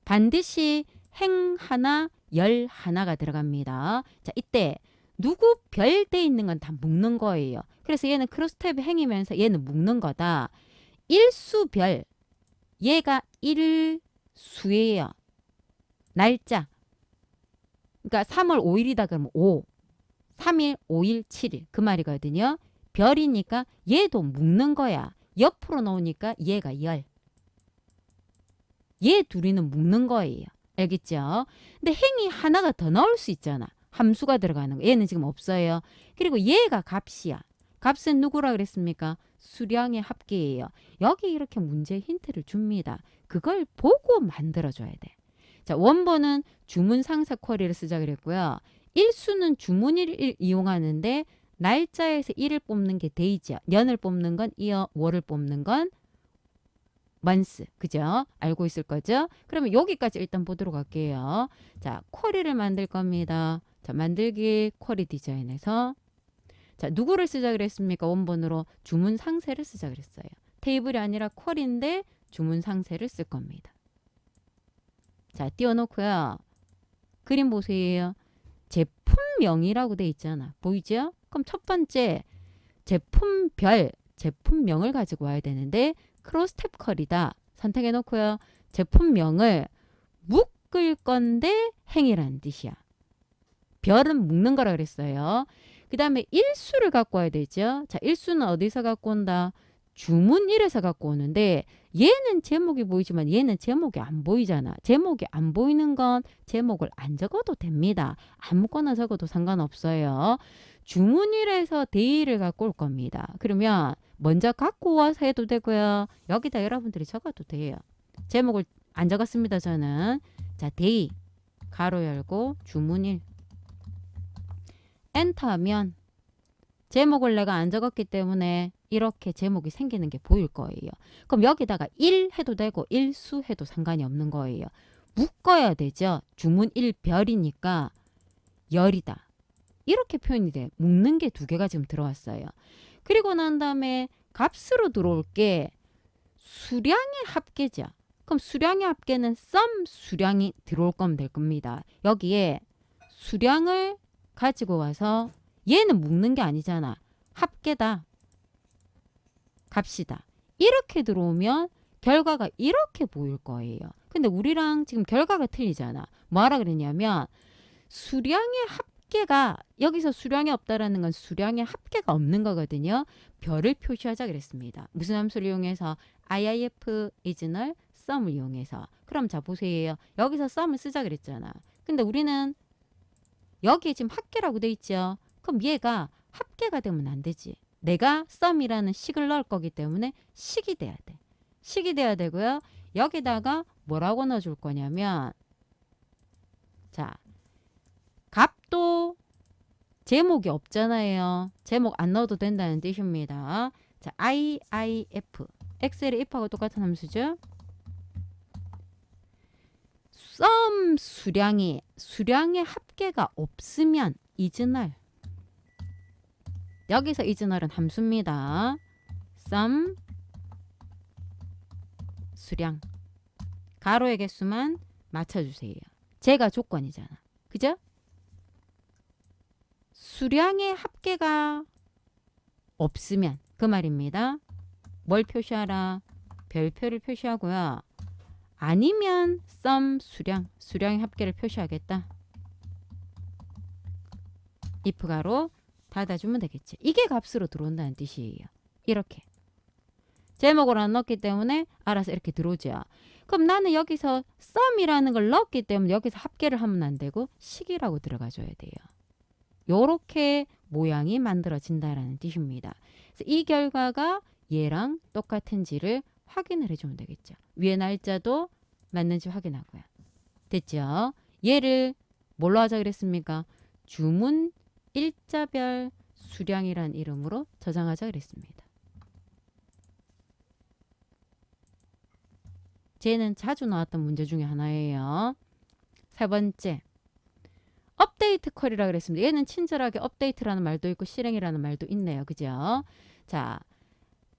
반드시 행 하나, 열 하나가 들어갑니다. 자, 이때 누구 별 돼 있는 건 다 묶는 거예요. 그래서 얘는 크로스텝 행이면서 얘는 묶는 거다. 일수별, 얘가 일수예요. 날짜. 그러니까 3월 5일이다 그러면 5, 3일, 5일, 7일 그 말이거든요. 별이니까 얘도 묶는 거야. 옆으로 놓으니까 얘가 열. 얘 둘이는 묶는 거예요. 알겠죠? 근데 행이 하나가 더 나올 수 있잖아. 함수가 들어가는 거. 얘는 지금 없어요. 그리고 얘가 값이야. 값은 누구라 그랬습니까? 수량의 합계예요. 여기 이렇게 문제 힌트를 줍니다. 그걸 보고 만들어줘야 돼. 자, 원본은 주문 상사 쿼리를 쓰자 그랬고요. 일수는 주문일을 이용하는데 날짜에서 일을 뽑는 게 데이지야. 년을 뽑는 건 이어, 월을 뽑는 건 months. 그죠? 알고 있을 거죠? 그러면 여기까지 일단 보도록 할게요. 자, 쿼리를 만들 겁니다. 자, 만들기 쿼리 디자인에서 자, 누구를 쓰자 그랬습니까? 원본으로 주문 상세를 쓰자 그랬어요. 테이블이 아니라 쿼리인데 주문 상세를 쓸 겁니다. 자, 띄워놓고요. 그림 보세요. 제품명이라고 돼 있잖아. 보이죠? 그럼 첫 번째 제품별, 제품명을 가지고 와야 되는데 크로스텝 쿼리다. 선택해 놓고요. 제품명을 묶을 건데 행이라는 뜻이야. 별은 묶는 거라 그랬어요. 그 다음에 일수를 갖고 와야 되죠. 자, 일수는 어디서 갖고 온다? 주문일에서 갖고 오는데 얘는 제목이 보이지만 얘는 제목이 안 보이잖아. 제목이 안 보이는 건 제목을 안 적어도 됩니다. 아무거나 적어도 상관없어요. 주문일에서 데이를 갖고 올 겁니다. 그러면 먼저 갖고 와서 해도 되고요. 여기다 여러분들이 적어도 돼요. 제목을 안 적었습니다. 저는. 자, 데이 가로 열고 주문일 엔터하면 제목을 내가 안 적었기 때문에 이렇게 제목이 생기는 게 보일 거예요. 그럼 여기다가 일 해도 되고 일수 해도 상관이 없는 거예요. 묶어야 되죠. 주문 일별이니까 열이다. 이렇게 표현이 돼. 묶는 게 두 개가 지금 들어왔어요. 그리고 난 다음에 값으로 들어올 게 수량의 합계죠. 그럼 수량의 합계는 썸 수량이 들어올 거면 될 겁니다. 여기에 수량을 가지고 와서 얘는 묶는 게 아니잖아. 합계다. 값이다. 이렇게 들어오면 결과가 이렇게 보일 거예요. 근데 우리랑 지금 결과가 틀리잖아. 뭐하라 그랬냐면 수량의 합계가 여기서 수량이 없다라는 건 수량의 합계가 없는 거거든요. 별을 표시하자 그랬습니다. 무슨 함수를 이용해서 IIF is null sum을 이용해서. 그럼 자 보세요. 여기서 sum을 쓰자 그랬잖아. 근데 우리는 여기에 지금 합계라고 돼 있죠. 그럼 얘가 합계가 되면 안 되지. 내가 sum이라는 식을 넣을 거기 때문에 식이 돼야 돼. 식이 돼야 되고요. 여기다가 뭐라고 넣어줄 거냐면 자 값도 제목이 없잖아요. 제목 안 넣어도 된다는 뜻입니다. 자 IIF 엑셀의 if하고 똑같은 함수죠. sum 수량의 합계가 없으면 is null. 여기서 is null은 함수입니다. sum 수량 가로의 개수만 맞춰주세요. 제가 조건이잖아. 그죠? 수량의 합계가 없으면 그 말입니다. 뭘 표시하라? 별표를 표시하고요. 아니면 sum 수량의 합계를 표시하겠다. if 가로 닫아주면 되겠지. 이게 값으로 들어온다는 뜻이에요. 이렇게. 제목을 안 넣었기 때문에 알아서 이렇게 들어오죠. 그럼 나는 여기서 sum이라는 걸 넣었기 때문에 여기서 합계를 하면 안 되고 식이라고 들어가줘야 돼요. 요렇게 모양이 만들어진다라는 뜻입니다. 그래서 이 결과가 얘랑 똑같은지를 확인을 해주면 되겠죠. 위에 날짜도 맞는지 확인하고요. 됐죠? 얘를 뭘로 하자 그랬습니까? 주문 일자별 수량이란 이름으로 저장하자 그랬습니다. 쟤는 자주 나왔던 문제 중에 하나예요. 세 번째. 업데이트 쿼리라 그랬습니다. 얘는 친절하게 업데이트라는 말도 있고 실행이라는 말도 있네요. 그죠? 자,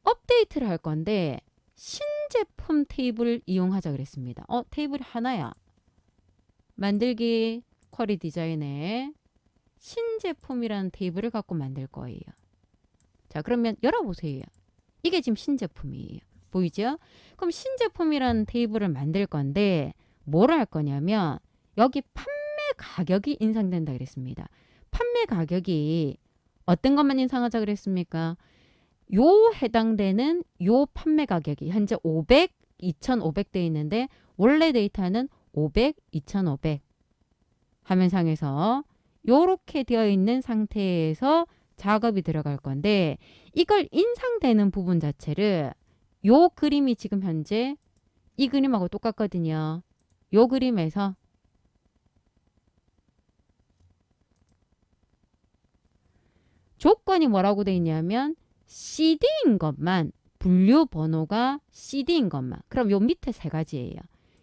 업데이트를 할 건데 신제품 테이블을 이용하자 그랬습니다. 테이블이 하나야. 만들기 쿼리 디자인에 신제품이라는 테이블을 갖고 만들 거예요. 자, 그러면 열어보세요. 이게 지금 신제품이에요. 보이죠? 그럼 신제품이라는 테이블을 만들 건데 뭘 할 거냐면 여기 판매 가격이 인상된다 그랬습니다. 판매 가격이 어떤 것만 인상하자 그랬습니까? 요 해당되는 요 판매 가격이 현재 500, 2,500 돼 있는데 원래 데이터는 500, 2,500 화면상에서 요렇게 되어 있는 상태에서 작업이 들어갈 건데 이걸 인상되는 부분 자체를 요 그림이 지금 현재 이 그림하고 똑같거든요. 요 그림에서 조건이 뭐라고 돼 있냐면 CD인 것만 분류 번호가 CD인 것만 그럼 요 밑에 세 가지예요.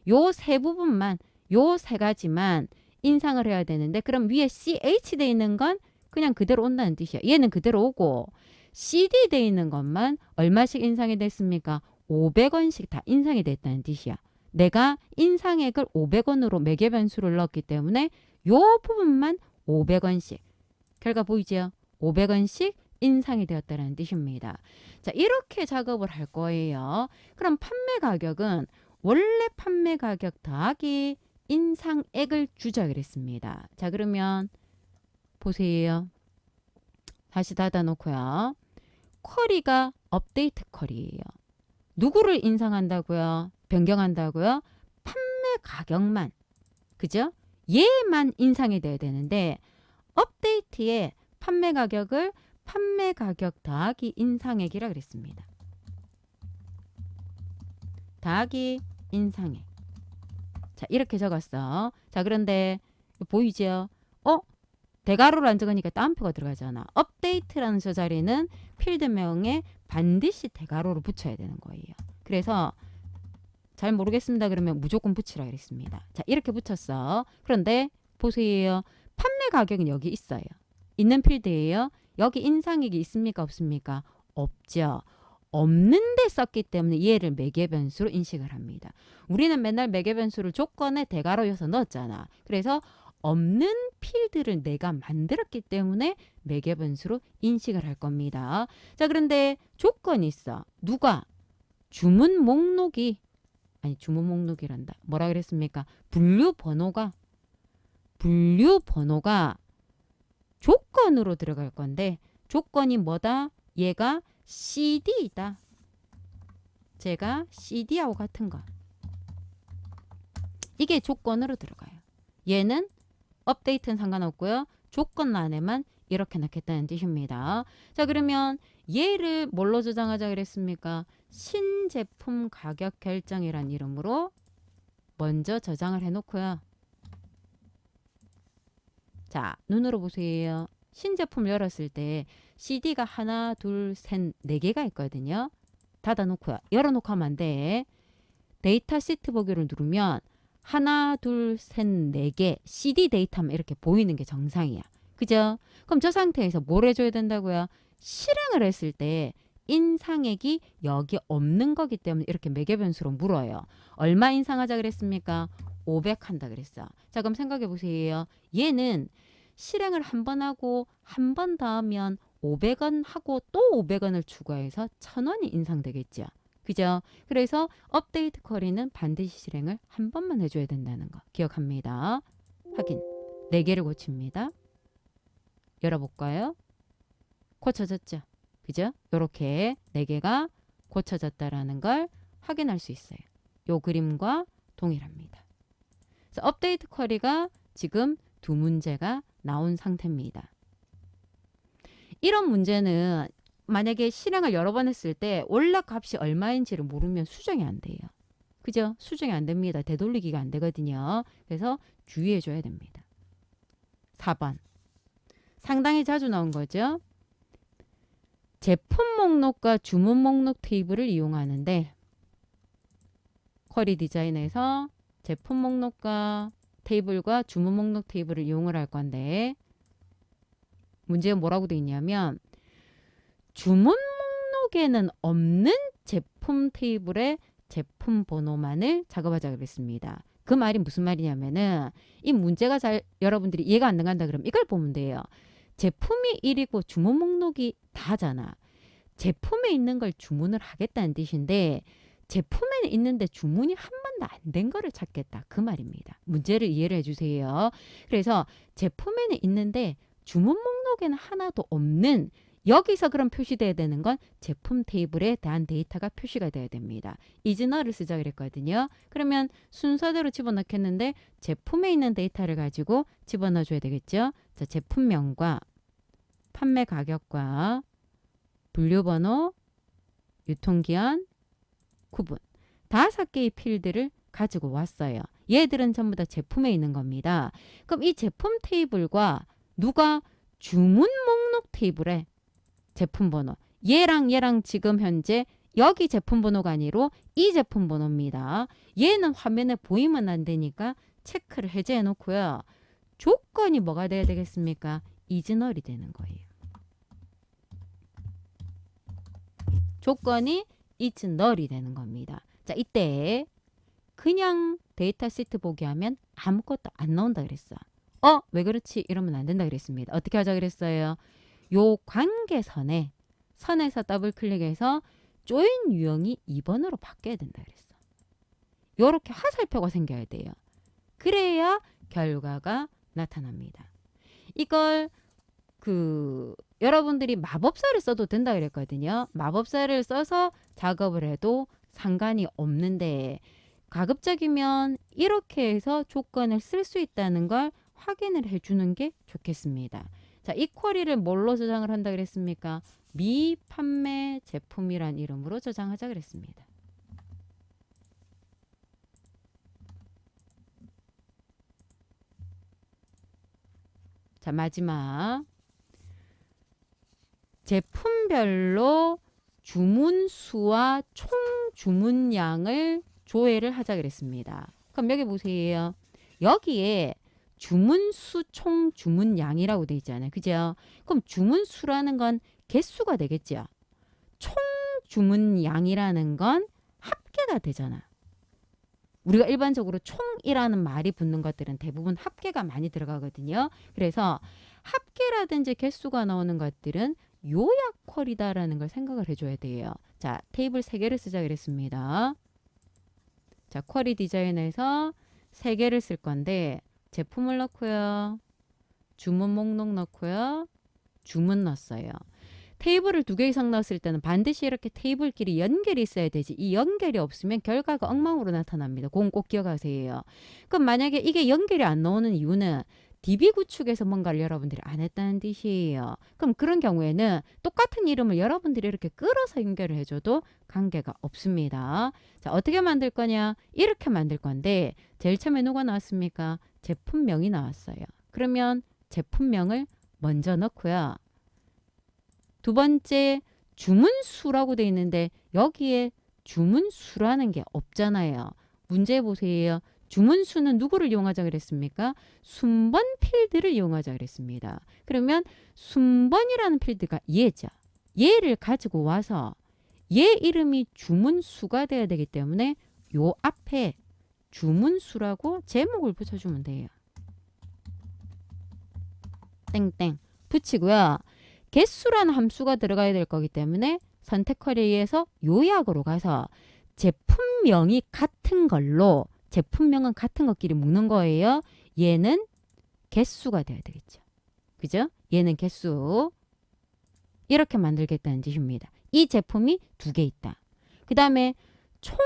요 세 부분만 요 세 가지만 인상을 해야 되는데 그럼 위에 CH 돼 있는 건 그냥 그대로 온다는 뜻이야. 얘는 그대로 오고 CD 돼 있는 것만 얼마씩 인상이 됐습니까? 500원씩 다 인상이 됐다는 뜻이야. 내가 인상액을 500원으로 매개 변수를 넣었기 때문에 요 부분만 500원씩. 결과 보이죠? 500원씩 인상이 되었다는 뜻입니다. 자, 이렇게 작업을 할 거예요. 그럼 판매 가격은 원래 판매 가격 더하기 인상액을 주자 그랬습니다. 자, 그러면 보세요. 다시 닫아 놓고요. 쿼리가 업데이트 쿼리예요. 누구를 인상한다고요? 변경한다고요? 판매 가격만. 그죠? 얘만 인상이 돼야 되는데 업데이트에 판매 가격을 판매 가격 더하기 인상액이라 그랬습니다. 더하기 인상액. 자, 이렇게 적었어. 자, 그런데 보이죠? 대괄호를 안 적으니까 따옴표가 들어가잖아. 업데이트라는 저 자리는 필드명에 반드시 대괄호를 붙여야 되는 거예요. 그래서 잘 모르겠습니다. 그러면 무조건 붙이라 그랬습니다. 자, 이렇게 붙였어. 그런데 보세요. 판매 가격은 여기 있어요. 있는 필드예요. 여기 인상액이 있습니까? 없습니까? 없죠. 없는데 썼기 때문에 얘를 매개변수로 인식을 합니다. 우리는 맨날 매개변수를 조건에 대괄호여서 넣었잖아. 그래서 없는 필드를 내가 만들었기 때문에 매개변수로 인식을 할 겁니다. 자, 그런데 조건이 있어. 누가? 주문 목록이 주문 목록이란다. 뭐라 그랬습니까? 분류 번호가 조건으로 들어갈 건데 조건이 뭐다? 얘가 CD이다. 제가 CD하고 같은 거. 이게 조건으로 들어가요. 얘는 업데이트는 상관없고요. 조건 안에만 이렇게 넣겠다는 뜻입니다. 자, 그러면 얘를 뭘로 저장하자 그랬습니까? 신제품 가격 결정이란 이름으로 먼저 저장을 해놓고요. 자, 눈으로 보세요. 신제품 열었을 때 CD가 하나, 둘, 셋, 네 개가 있거든요. 닫아놓고요. 열어놓고 하면 안 돼. 데이터 시트 보기를 누르면 하나, 둘, 셋, 네 개 CD 데이터만 이렇게 보이는 게 정상이야. 그죠? 그럼 저 상태에서 뭘 해줘야 된다고요? 실행을 했을 때 인상액이 여기 없는 거기 때문에 이렇게 매개변수로 물어요. 얼마 인상하자 그랬습니까? 500 한다 그랬어. 자, 그럼 생각해 보세요. 얘는 실행을 한 번 하고 한 번 더 하면 500원 하고 또 500원을 추가해서 1000원이 인상되겠죠. 그죠? 그래서 업데이트 쿼리는 반드시 실행을 한 번만 해줘야 된다는 거 기억합니다. 확인. 4개를 고칩니다. 열어볼까요? 고쳐졌죠? 그죠? 이렇게 4개가 고쳐졌다라는 걸 확인할 수 있어요. 요 그림과 동일합니다. 그래서 업데이트 쿼리가 지금 2문제가 나온 상태입니다. 이런 문제는 만약에 실행을 여러 번 했을 때 올락 값이 얼마인지를 모르면 수정이 안 돼요. 그죠? 수정이 안 됩니다. 되돌리기가 안 되거든요. 그래서 주의해 줘야 됩니다. 4번. 상당히 자주 나온 거죠. 제품 목록과 주문 목록 테이블을 이용하는데 쿼리 디자인에서 제품 목록과 테이블과 주문 목록 테이블을 이용을 할 건데 문제가 뭐라고 되어 있냐면 주문 목록에는 없는 제품 테이블의 제품 번호만을 작업하자 그랬습니다. 그 말이 무슨 말이냐면은 이 문제가 잘 여러분들이 이해가 안 간다 그러면 이걸 보면 돼요. 제품이 1이고 주문 목록이 다잖아. 제품에 있는 걸 주문을 하겠다는 뜻인데 제품에는 있는데 주문이 한 번도 안 된 거를 찾겠다. 그 말입니다. 문제를 이해를 해주세요. 그래서 제품에는 있는데 주문 목록에는 하나도 없는 여기서 그럼 표시돼야 되는 건 제품 테이블에 대한 데이터가 표시가 돼야 됩니다. 이즈너를 쓰자 그랬거든요. 그러면 순서대로 집어넣겠는데 제품에 있는 데이터를 가지고 집어넣어 줘야 되겠죠. 자, 제품명과 판매 가격과 분류번호, 유통기한, 구분 5개의 필드를 가지고 왔어요. 얘들은 전부 다 제품에 있는 겁니다. 그럼 이 제품 테이블과 누가 주문 목록 테이블에 제품 번호 얘랑 지금 현재 여기 제품 번호가 아니로 이 제품 번호입니다. 얘는 화면에 보이면 안 되니까 체크를 해제해 놓고요. 조건이 뭐가 돼야 되겠습니까? 이즈널이 되는 거예요. 조건이 이즈널이 되는 겁니다. 자, 이때 그냥 데이터 시트 보기 하면 아무것도 안 나온다 그랬어. 왜 그렇지? 이러면 안 된다 그랬습니다. 어떻게 하자 그랬어요? 요 관계선에 선에서 더블 클릭해서 조인 유형이 2번으로 바뀌어야 된다 그랬어. 요렇게 화살표가 생겨야 돼요. 그래야 결과가 나타납니다. 이걸 여러분들이 마법사를 써도 된다 그랬거든요. 마법사를 써서 작업을 해도 상관이 없는데 가급적이면 이렇게 해서 조건을 쓸 수 있다는 걸 확인을 해주는 게 좋겠습니다. 자, 이 쿼리를 뭘로 저장을 한다 그랬습니까? 미판매 제품이란 이름으로 저장하자 그랬습니다. 자, 마지막. 제품별로 주문수와 총 주문량을 조회를 하자 그랬습니다. 그럼 여기 보세요. 여기에 주문수 총 주문량이라고 돼 있잖아요. 그죠? 그럼 주문수라는 건 개수가 되겠죠. 총 주문량이라는 건 합계가 되잖아. 우리가 일반적으로 총이라는 말이 붙는 것들은 대부분 합계가 많이 들어가거든요. 그래서 합계라든지 개수가 나오는 것들은 요약 쿼리다라는 걸 생각을 해줘야 돼요. 자, 테이블 3개를 쓰자 그랬습니다. 자, 쿼리 디자인에서 3개를 쓸 건데 제품을 넣고요. 주문 목록 넣고요. 주문 넣었어요. 테이블을 2개 이상 넣었을 때는 반드시 이렇게 테이블끼리 연결이 있어야 되지. 이 연결이 없으면 결과가 엉망으로 나타납니다. 그건 꼭 기억하세요. 그럼 만약에 이게 연결이 안 나오는 이유는 DB 구축에서 뭔가를 여러분들이 안 했다는 뜻이에요. 그럼 그런 경우에는 똑같은 이름을 여러분들이 이렇게 끌어서 연결을 해줘도 관계가 없습니다. 자, 어떻게 만들 거냐? 이렇게 만들 건데 제일 처음에 누가 나왔습니까? 제품명이 나왔어요. 그러면 제품명을 먼저 넣고요. 두 번째 주문수라고 되어 있는데 여기에 주문수라는 게 없잖아요. 문제 보세요. 주문수는 누구를 이용하자 그랬습니까? 순번 필드를 이용하자 그랬습니다. 그러면 순번이라는 필드가 얘죠. 얘를 가지고 와서 얘 이름이 주문수가 돼야 되기 때문에 요 앞에 주문수라고 제목을 붙여주면 돼요. 땡땡 붙이고요. 개수라는 함수가 들어가야 될 거기 때문에 선택 쿼리에서 요약으로 가서 제품명이 같은 걸로 제품명은 같은 것끼리 묶는 거예요. 얘는 개수가 돼야 되겠죠. 그죠? 얘는 개수. 이렇게 만들겠다는 뜻입니다. 이 제품이 2개 있다. 그 다음에 총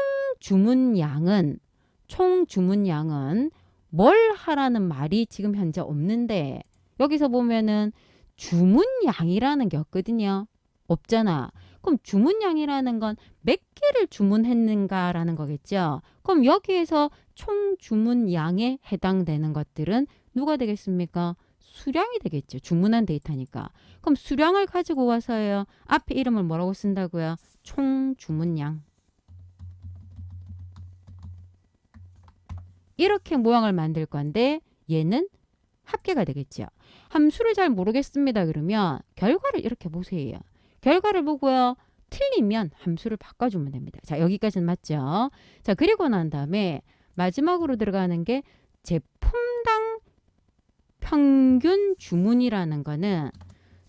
주문량은 뭘 하라는 말이 지금 현재 없는데 여기서 보면은 주문량이라는 게 없거든요. 없잖아. 그럼 주문량이라는 건 몇 개를 주문했는가라는 거겠죠. 그럼 여기에서 총 주문량에 해당되는 것들은 누가 되겠습니까? 수량이 되겠죠. 주문한 데이터니까. 그럼 수량을 가지고 와서요. 앞에 이름을 뭐라고 쓴다고요? 총 주문량. 이렇게 모양을 만들 건데 얘는 합계가 되겠죠. 함수를 잘 모르겠습니다. 그러면 결과를 이렇게 보세요. 결과를 보고요. 틀리면 함수를 바꿔주면 됩니다. 자, 여기까지는 맞죠? 자, 그리고 난 다음에 마지막으로 들어가는 게 제품당 평균 주문이라는 거는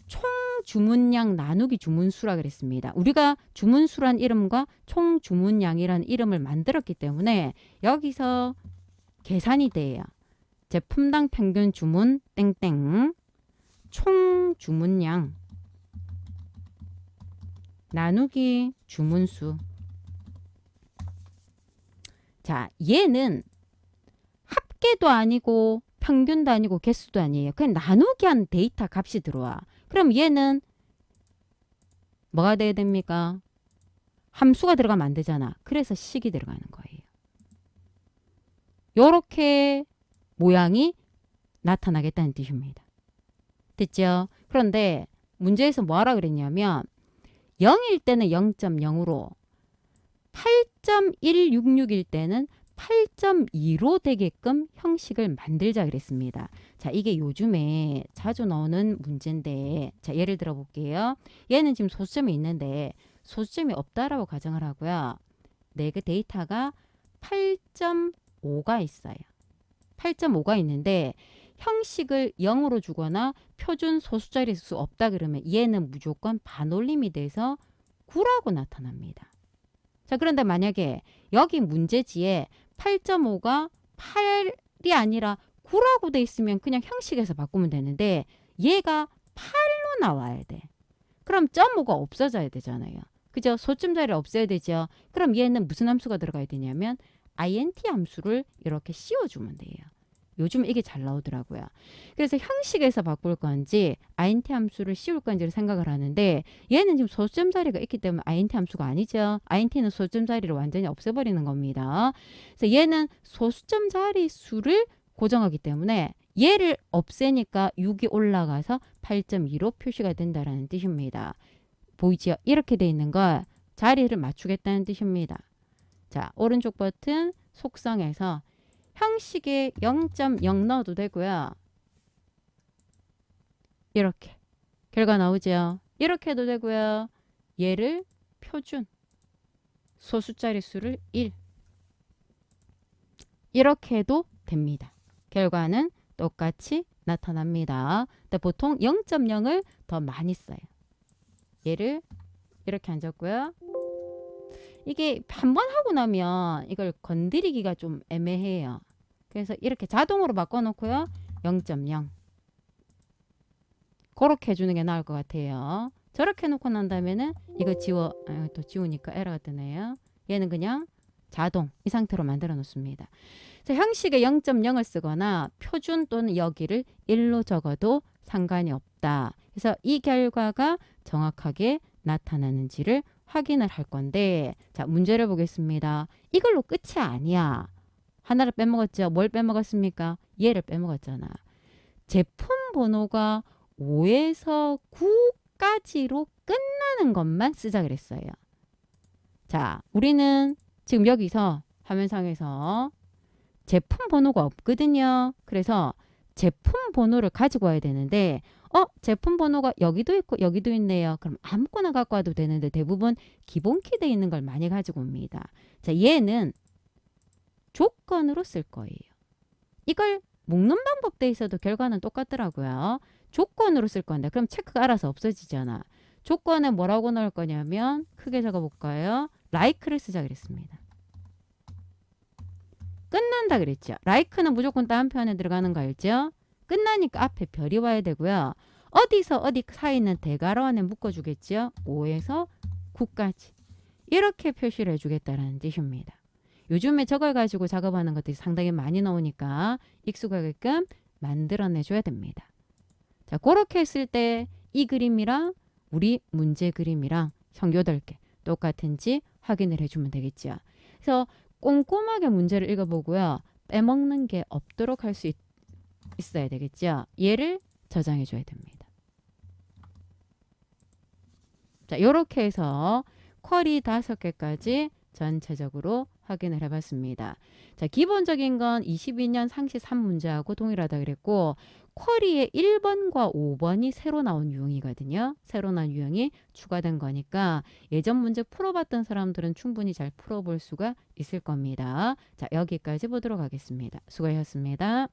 총 주문량 나누기 주문수라 그랬습니다. 우리가 주문수란 이름과 총 주문량이라는 이름을 만들었기 때문에 여기서 계산이 돼요. 제품당 평균 주문 땡땡 총 주문량 나누기 주문수. 자, 얘는 합계도 아니고 평균도 아니고 개수도 아니에요. 그냥 나누기 한 데이터 값이 들어와. 그럼 얘는 뭐가 돼야 됩니까? 함수가 들어가면 안 되잖아. 그래서 식이 들어가는 거예요. 요렇게 모양이 나타나겠다는 뜻입니다. 됐죠? 그런데 문제에서 뭐하라 그랬냐면 0일 때는 0.0으로 8.166일 때는 8.2로 되게끔 형식을 만들자 그랬습니다. 자, 이게 요즘에 자주 나오는 문제인데 자, 예를 들어 볼게요. 얘는 지금 소수점이 있는데 소수점이 없다라고 가정을 하고요. 네, 그 데이터가 8.5가 있어요. 8.5가 있는데 형식을 0으로 주거나 표준 소수자리일 수 없다 그러면 얘는 무조건 반올림이 돼서 9라고 나타납니다. 자, 그런데 만약에 여기 문제지에 8.5가 8이 아니라 9라고 돼 있으면 그냥 형식에서 바꾸면 되는데 얘가 8로 나와야 돼. 그럼 0.5가 없어져야 되잖아요. 그죠? 소점 자리를 없애야 되죠. 그럼 얘는 무슨 함수가 들어가야 되냐면 int 함수를 이렇게 씌워주면 돼요. 요즘 이게 잘 나오더라고요. 그래서 형식에서 바꿀 건지 int 함수를 씌울 건지를 생각을 하는데 얘는 지금 소점 자리가 있기 때문에 int 함수가 아니죠. int는 소점 자리를 완전히 없애버리는 겁니다. 그래서 얘는 소수점 자리 수를 고정하기 때문에 얘를 없애니까 6이 올라가서 8.2로 표시가 된다라는 뜻입니다. 보이지요? 이렇게 돼 있는 거 자리를 맞추겠다는 뜻입니다. 자, 오른쪽 버튼 속성에서 형식에 0.0 넣어도 되고요. 이렇게 결과 나오죠. 이렇게 해도 되고요. 얘를 표준 소수자리 수를 1 이렇게 해도 됩니다. 결과는 똑같이 나타납니다. 근데 보통 0.0을 더 많이 써요. 얘를 이렇게 앉았고요. 이게 한 번 하고 나면 이걸 건드리기가 좀 애매해요. 그래서 이렇게 자동으로 바꿔놓고요. 0.0 그렇게 해주는 게 나을 것 같아요. 저렇게 해놓고 난 다음에는 이거 또 지우니까 에러가 뜨네요. 얘는 그냥 자동 이 상태로 만들어 놓습니다. 자, 형식에 0.0을 쓰거나 표준 또는 여기를 1로 적어도 상관이 없다. 그래서 이 결과가 정확하게 나타나는지를 확인을 할 건데, 자, 문제를 보겠습니다. 이걸로 끝이 아니야. 하나를 빼먹었죠. 뭘 빼먹었습니까? 얘를 빼먹었잖아. 제품 번호가 5에서 9까지로 끝나는 것만 쓰자 그랬어요. 자, 우리는 지금 여기서 화면상에서 제품 번호가 없거든요. 그래서 제품 번호를 가지고 와야 되는데 제품 번호가 여기도 있고 여기도 있네요. 그럼 아무거나 갖고 와도 되는데 대부분 기본키 돼 있는 걸 많이 가지고 옵니다. 자, 얘는 조건으로 쓸 거예요. 이걸 묶는 방법 돼 있어도 결과는 똑같더라고요. 조건으로 쓸 건데 그럼 체크가 알아서 없어지잖아. 조건에 뭐라고 넣을 거냐면 크게 적어볼까요? like를 쓰자 그랬습니다. 끝난다 그랬죠. like는 무조건 다음편에 들어가는 거 알죠? 끝나니까 앞에 별이 와야 되고요. 어디서 어디 사이는 대괄호 안에 묶어주겠죠. 5에서 9까지. 이렇게 표시를 해주겠다는 뜻입니다. 요즘에 저걸 가지고 작업하는 것들이 상당히 많이 나오니까 익숙하게끔 만들어내줘야 됩니다. 자, 그렇게 했을 때 이 그림이랑 우리 문제 그림이랑 형교넓게 똑같은지 확인을 해주면 되겠죠. 그래서 꼼꼼하게 문제를 읽어보고요. 빼먹는 게 없도록 할 수 있어야 되겠죠. 얘를 저장해 줘야 됩니다. 자, 이렇게 해서 쿼리 5개까지 전체적으로 확인을 해봤습니다. 자, 기본적인 건 22년 상시 3문제하고 동일하다 그랬고 쿼리의 1번과 5번이 새로 나온 유형이거든요. 새로 나온 유형이 추가된 거니까 예전 문제 풀어봤던 사람들은 충분히 잘 풀어볼 수가 있을 겁니다. 자, 여기까지 보도록 하겠습니다. 수고하셨습니다.